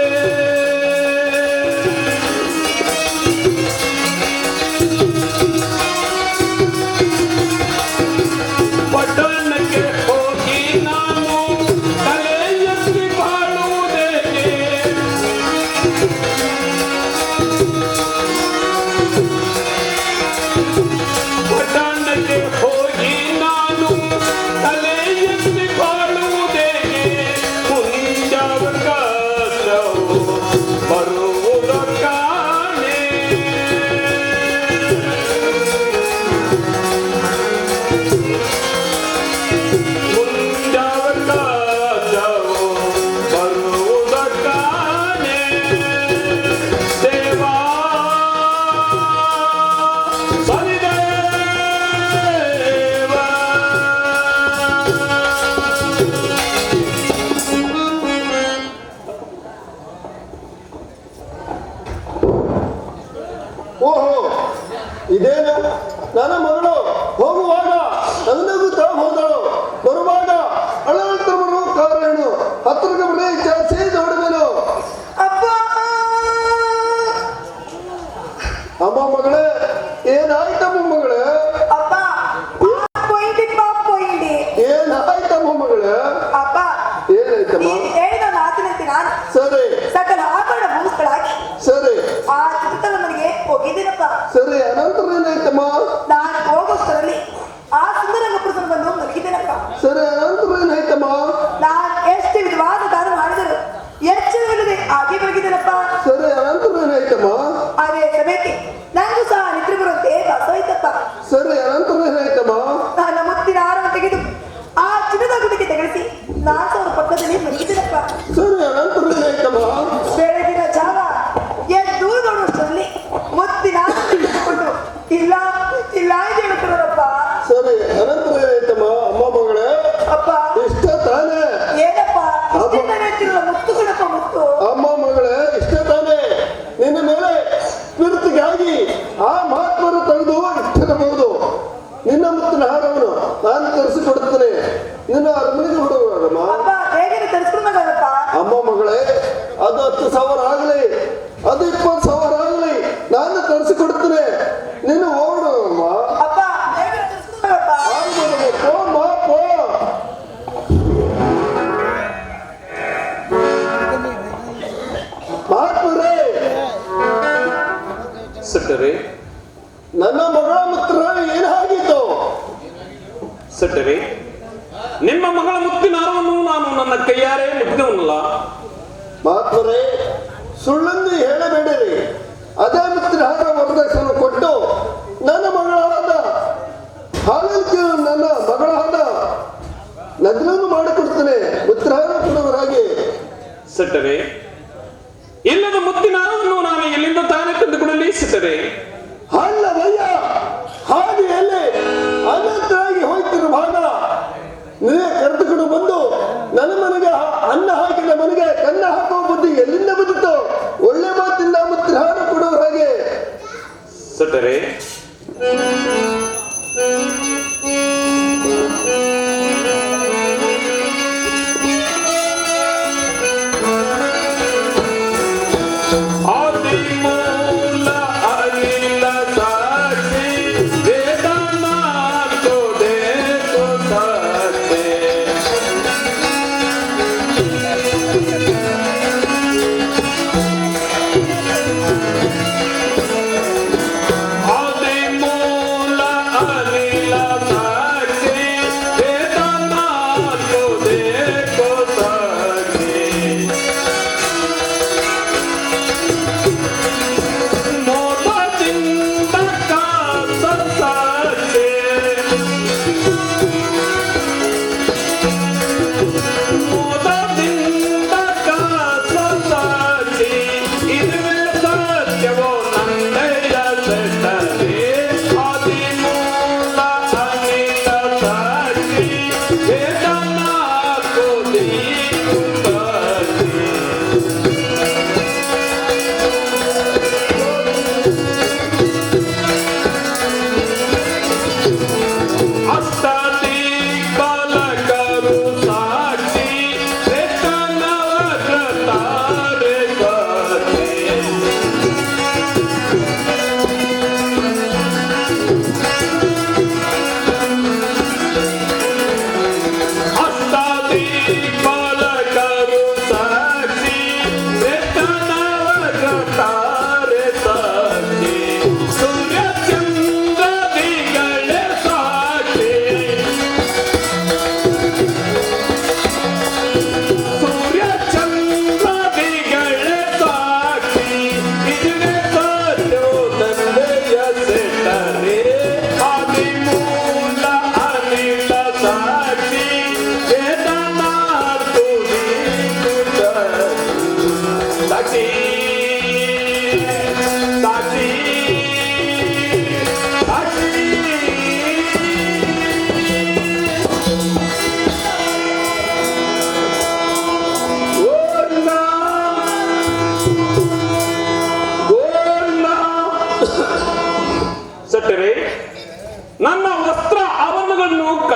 ಓಹೋ, ಇದೇನು ನನ್ನ ಮಗಳು ಹೋಗುವಾಗ ನಗುತ್ತಾ ಹೋದಳು, ಬರುವಾಗ ಅಳವತ್ತ ಬರುವ ಕಾರಣ ಹತ್ತಿರಕ್ಕೆ ಬರೀ ಚಾಚಿ ನೋಡಿದನು. ಅಪ್ಪ ಅಮ್ಮ ಮಗಳೇ, ಏನಾಯ್ತಮ್ಮ ಮಗಳೇ? ಅಪ್ಪ ಪೊಯಿಂಡಿ ಏನಾಯ್ತಮ್ಮ ಮಗಳೇ? ಅಪ್ಪ ಏನಾಯ್ತಮ್ಮ? ನೀನು ಹೇಳಿದ ಮಾತಿನಂತೆ ನಾನು ಸರಿ ಸಕಲ ಆಭರಣ ಭೂಸ್ಗಳಾಗಿ ಸರಿ ಆ ಚಿತ್ರತನ ಮನೆಗೆ ಹೋಗಿದ್ದೀನಪ್ಪ. ಸರಿ, ಅನಂತರ ಏನಾಯ್ತಮ್ಮ? ನಾನು ಹೋಗೋಷ್ಟರಲ್ಲಿ ಆ ಸುಂದರಂಗ ಪುರುಷನ ಬಂದು ಮಲಗಿದ್ದೇನಪ್ಪ. ಸರಿ, ಅನಂತರ ಏನಾಯ್ತಮ್ಮ? ನಾನು ಎಷ್ಟು ವಿಧವಾದ ದಾನ ಮಾಡಿದರು ಎಚ್ಚರವಿಲ್ಲದೆ ಹಾಗೆ ಮಲಗಿದ್ದೇನಪ್ಪ. ಸರಿ, ಅನಂತರ ಏನಾಯ್ತಮ್ಮ? ಅದೇ ಸಮಯಕ್ಕೆ ನನಗೂ ಸಹ ನಿದ್ರೆ ಬರುವಂತೆ ಬಸೋಯ್ತಪ್ಪ. ಸರಿ, ಅನಂತರ ಏನಾಯ್ತಮ್ಮ? ನನ್ನ ಮುತ್ತಿನ ಹಾರವನ್ನು ತೆಗೆದು ಆ ಚಿನ್ನದ ಗುಡಿಗೆ ತೆಗೆಸಿ ನಾನು ಅವರ ಪಕ್ಕದಲ್ಲಿ ಮಲಗಿದ್ದೇನಪ್ಪ. ಸರಿ, ಅನಂತರ ಏನಾಯ್ತಮ್ಮ? ಬೆಳಗಿನ ಜಾವ ಎದ್ದು ನೋಡುವಷ್ಟರಲ್ಲಿ ಮುತ್ತಿನ ತೆಗೆದುಕೊಂಡು ಇಲ್ಲ ಇಲ್ಲ ಎಂದು ಹೇಳುತ್ತಾರಪ್ಪ. ಸರಿ, ಅನಂತರ ಏನಾಯ್ತಮ್ಮ? ಅಮ್ಮ ಮಗಳೇ, ಅಪ್ಪ ಇಷ್ಟ ತಾನೇ? ಏನಪ್ಪ ಇಷ್ಟಿರುವ ಮುತ್ತುಗಳಪ್ಪ ಮುತ್ತು. ಅಮ್ಮ ಮಗಳೇ, ಇಷ್ಟ ತಾನೇ? ನಿನ್ನ ಮೇಲೆ ಪ್ರೀತಿಗಾಗಿ ಆ ಮಹಾತ್ಮರು ತೆಗೆದು ಇಟ್ಟಿರಬಹುದು. ನಿನ್ನ ಮುತ್ತಿನ ಹಾರವನ್ನು ನಾನು ತರಿಸಿಕೊಡುತ್ತೇನೆ. ನಿನ್ನ ಅರಮನೆಗೆ ಬಿಡುವಾಗಮ್ಮ. ಅಪ್ಪ ಹೇಗೆ ತರಿಸ್ಕೊಂಡಾಗಪ್ಪ. ಅಮ್ಮ ಮಗಳೇ, ಅದು 10,000 ಆಗಲಿ, ಅದು 20,000 ಆಗಲಿ, ನಾನು ತರಿಸಿಕೊಡುತ್ತೇನೆ. ನೀನು ಓಡಮ್ಮ. ಅಪ್ಪ ಹೇಗೆ ತರಿಸ್ಕೊಂಡಾಗಪ್ಪ. ಮಹಾತ್ಮರೇ, ಸೆಟ್ಟರೆ, ನನ್ನ ಮಗಳ ಮಿತ್ರ ಏನಾಗಿತ್ತು? ಸೆಟ್ಟರೆ, ನಿಮ್ಮ ಮಗಳ ಮುತ್ತಿನ ಹಾರವನ್ನು ನಾನು ನನ್ನ ಕೈಯಾರೆ ಮುಟ್ಟಿದವನಲ್ಲ. ಮಹಾತ್ಮರೇ, ಸುಳ್ಳನ್ನು ಹೇಳಬೇಡಿರಿ. ಅದೇ ಮಿತ್ರ ಹಾರ ವರದಕ್ಷಿಣೆ ಕೊಟ್ಟು ನನ್ನ ಮಗಳಾದ ಹಾಲಕ್ಕೆ ನನ್ನ ಮಗಳಾದ ನಗರನ್ನು ಮಾಡಿಕೊಡ್ತೇನೆ. ಮಿತ್ರ ಹಾರ ಕೊಡುವರಾಗಿ. ಸೆಟ್ಟರೆ, ಇಲ್ಲದ ಮುತ್ತಿನ ಹಾರವನ್ನು ನಾನು ಎಲ್ಲಿಂದ ತಾನೇ ತಂದುಕೊಡಲಿ ಸೆಟ್ಟರೆ? ಅಲ್ಲವಯ್ಯ, ಹಾದಿಯಲ್ಲಿ ಅನಂತರಾಗಿ ಹೋಗ್ತಿರುವಾಗ ನೀವೇ ಕರೆದುಕೊಂಡು ಬಂದು ನನ್ನ ಮನೆಗೆ ಅನ್ನ ಹಾಕಿದ ಮನೆಗೆ ಕನ್ನ ಹಾಕುವ ಬುದ್ಧಿ ಎಲ್ಲಿಂದ ಬಂದಿತ್ತು? ಒಳ್ಳೆ ಮಾತಿಂದ ಮುತ್ತಿನ ಹಾರ ಕೊಡುವ ಹಾಗೆ. ಸೆಟ್ಟರೆ,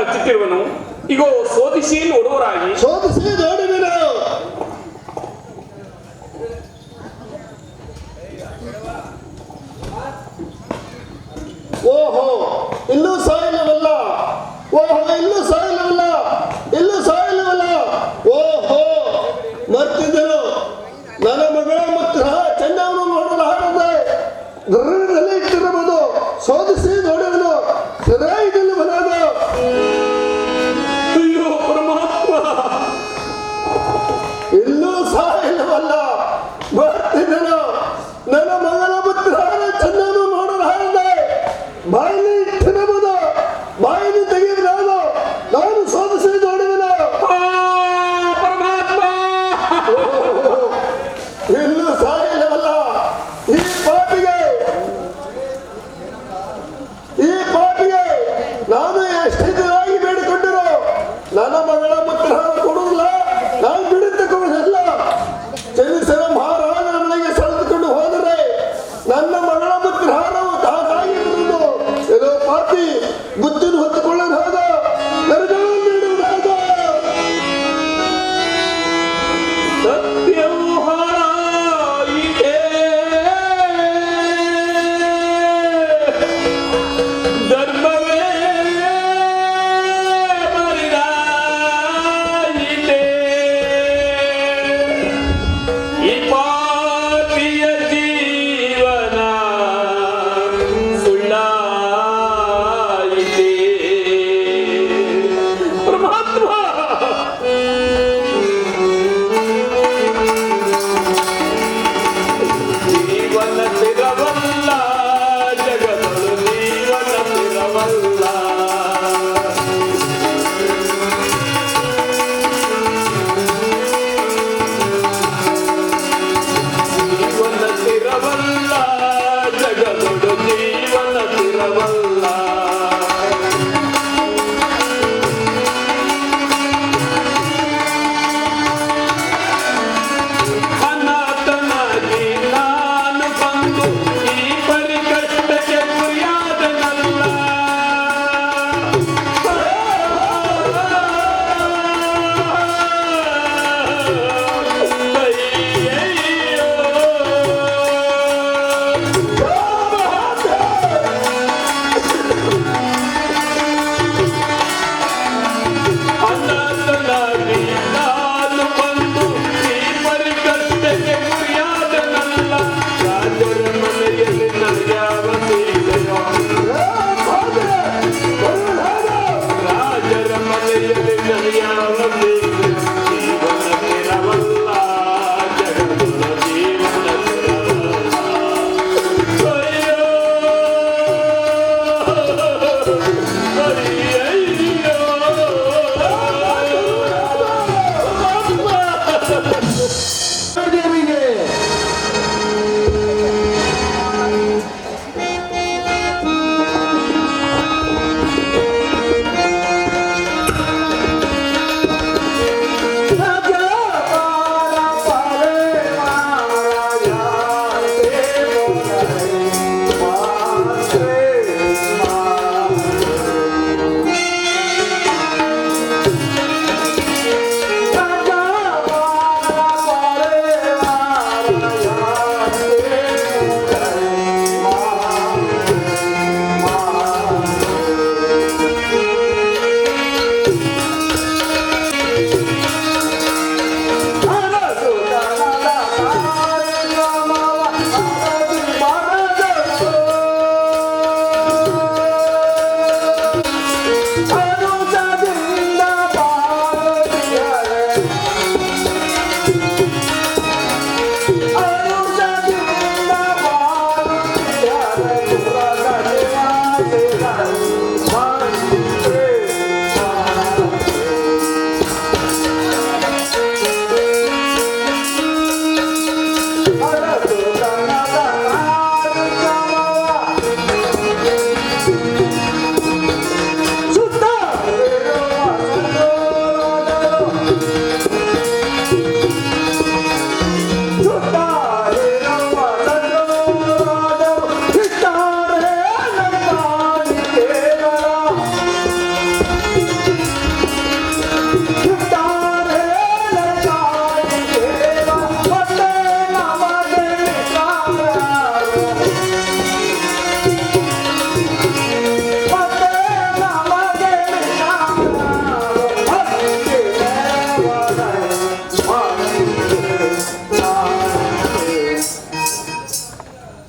ಕಳಚಿಟ್ಟಿರುವನು ಈಗ ಸೋದಿಸಿ ನೋಡುವರಾಗಿ ಶೋಧಿಸಿ ನೋಡುವೆನು. ಓಹೋ ಇಲ್ಲೂ ಸಾಯಿಲ್ಲವಲ್ಲ, ಓಹೋ ಇಲ್ಲೂ ಸಾಯಿಲ್ಲವಲ್ಲ, ಇಲ್ಲೂ ಸಾಯಿಲ್ಲವಲ್ಲ. ಓಹೋ ಮರ್ತಿದ್ದರು ನನ್ನ ಮಗಳ ಮುತ್ರ ಚೆನ್ನವನ್ನು ನೋಡಲು ಹಾರದೆ ದೃಢದಲ್ಲಿ ಇಟ್ಟಿರಬಹುದು. ಶೋಧಿಸಿ ನೋಡುವನು ಸರಿಯಾಗಿಲ್ಲ ಬರೋದು. ಅಯ್ಯೋ ಪರಮಾತ್ಮ, ಇಲ್ಲೂ ಸಾಯಿಲ್ಲವಲ್ಲ, ಬರ್ತಿದ್ದನು ನನ್ನ ಮಗಳ ಪುತ್ರ ಚೆನ್ನನು ನೋಡಲು ಹಾರದೆ ಬಾಯಿಲಿ ಇಟ್ಟಿರಬಹುದು. ಬಾಯಿಲಿ ತೆಗೆಯಬಹುದು. ನಾನು ಶೋಧಿಸಿ ನೋಡುವೆನು. ಪರಮಾತ್ಮ, ಇಲ್ಲೂ ಸಾಯಿಲ್ಲವಲ್ಲ, ಈ ಪಾಪಿಗೆ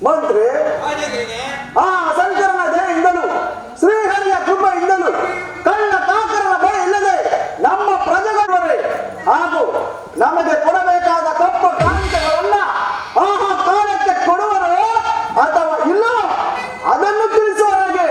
ಮಂತ್ರಿ ಆ ಶಂಕರನ ದಯೆಯಿಂದಲೂ ಶ್ರೀಹರಿಯ ಕೃಪೆಯಿಂದಲೂ ಕಳ್ಳ ಕಾಕರನ ಭಯ ಇಲ್ಲದೆ ನಮ್ಮ ಪ್ರಜೆಗಳವರೇ ಹಾಗೂ ನಮಗೆ ಕೊಡಬೇಕಾದ ಕಪ್ಪು ಕಾಣಿಕೆಗಳನ್ನ ಕಾಲಕ್ಕೆ ಕೊಡುವರು ಅಥವಾ ಇಲ್ಲ ಅದನ್ನು ತಿಳಿಸುವವರೆಗೆ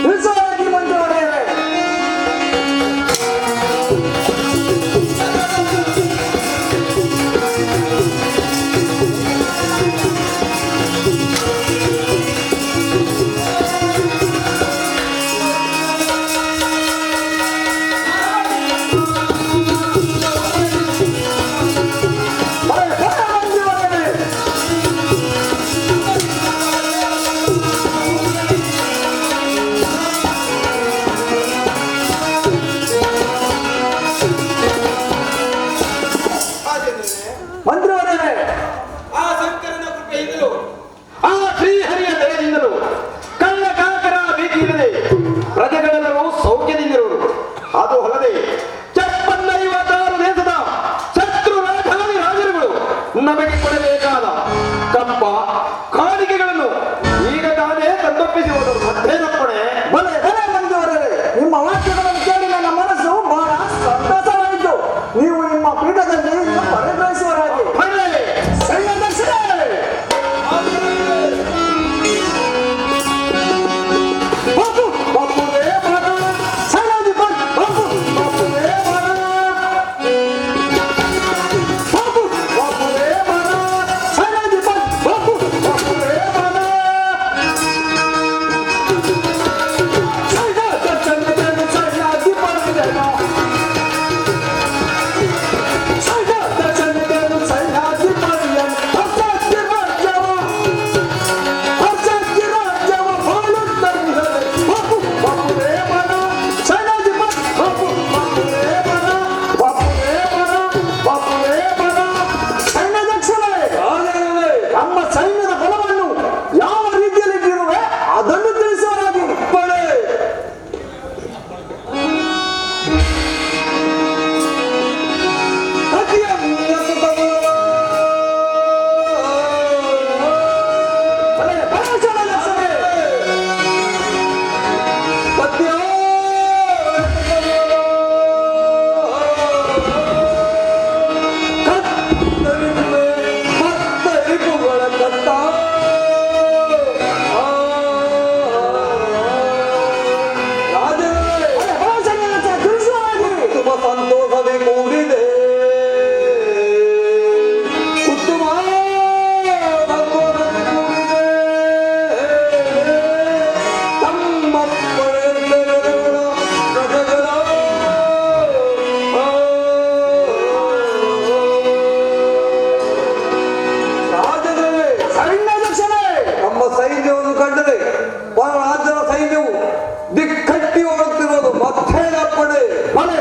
ತಿಳಿಸುವವರೆಗೆ ಮಂತ್ರಿಯವರೇ. ಮಂತ್ರಿಯವರೇ, ಆ ಶಂಕರನ ಕೃಪೆಯಿಂದಲೂ ಆ ಶ್ರೀಹರಿಯ ದಯದಿಂದಲೂ ಕಳ್ಳ ಕಾಕರ ಭೀತಿ ಇಲ್ಲದೆ ಪ್ರಜೆಗಳೆಲ್ಲರೂ ಸೌಖ್ಯದಿಂದಿರುವರು. ಅದು ಅಲ್ಲದೆ 56 ದೇಶದ ಶತ್ರು ರಾಜಾದಿ ರಾಜರುಗಳು ನಮಗೆ ಕೊಡಬೇಕಾದ ಕಪ್ಪ ಕಾಣಿಕೆಗಳನ್ನು ಈಗ ತಾನೇ ತಂದೊಪ್ಪಿಸುವುದು ಮತ್ತೇನಪ್ಪಣೆ? ಬಲೆ ಬಲೆ ಮಂತ್ರಿಯವರೇ, ನಿಮ್ಮ ವಾಕ್ಯಗಳನ್ನು ಕೇಳಿ ನನ್ನ ಮನಸ್ಸು ಬಹಳ ಸಂತಸವಾಯಿತು. ನೀವು ನಿಮ್ಮ ಪೀಠದಲ್ಲಿ ಪರಿಗ್ರಹಿಸುವರಾಗಿ ನಮ್ಮ ಸೈನ್ಯದ ಬಲವನ್ನು ಯಾವ ರೀತಿಯಲ್ಲಿ ಇಟ್ಟಿರುವೆ ಅದನ್ನು ತಿಳಿಸುವರಾಗಿ ಬಳೆ ಸಂತೋಷವೇ ಕೂಡಿದೆ ಉತ್ತಮ ಸಂತೋಷವೇ ಕೂಡಿದೆ ತಮ್ಮ ಪಡೆದೆರಗಳ ಪ್ರಜೆಗಳ ರಾಜನೇ ಸೈನ್ಯಾಧ್ಯಕ್ಷನೇ ನಮ್ಮ ಸೈನ್ಯವನ್ನು ಕಂಡರೆ ರಾಜ್ಯದ ಸೈನ್ಯವು ದಿಕ್ಕಟ್ಟಿ ಹೋಗುತ್ತಿರುವುದು ಮತ್ತೇನಪ್ಪಣೆ ಮನೆ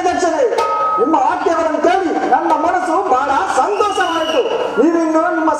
ದಕ್ಷಿಣೆ ನಿಮ್ಮ ವಾಕ್ಯಗಳನ್ನು ಕೇಳಿ ನನ್ನ ಮನಸ್ಸು ಬಹಳ ಸಂತೋಷವಾಯಿತು. ನೀವಿನ್ನು ನಿಮ್ಮ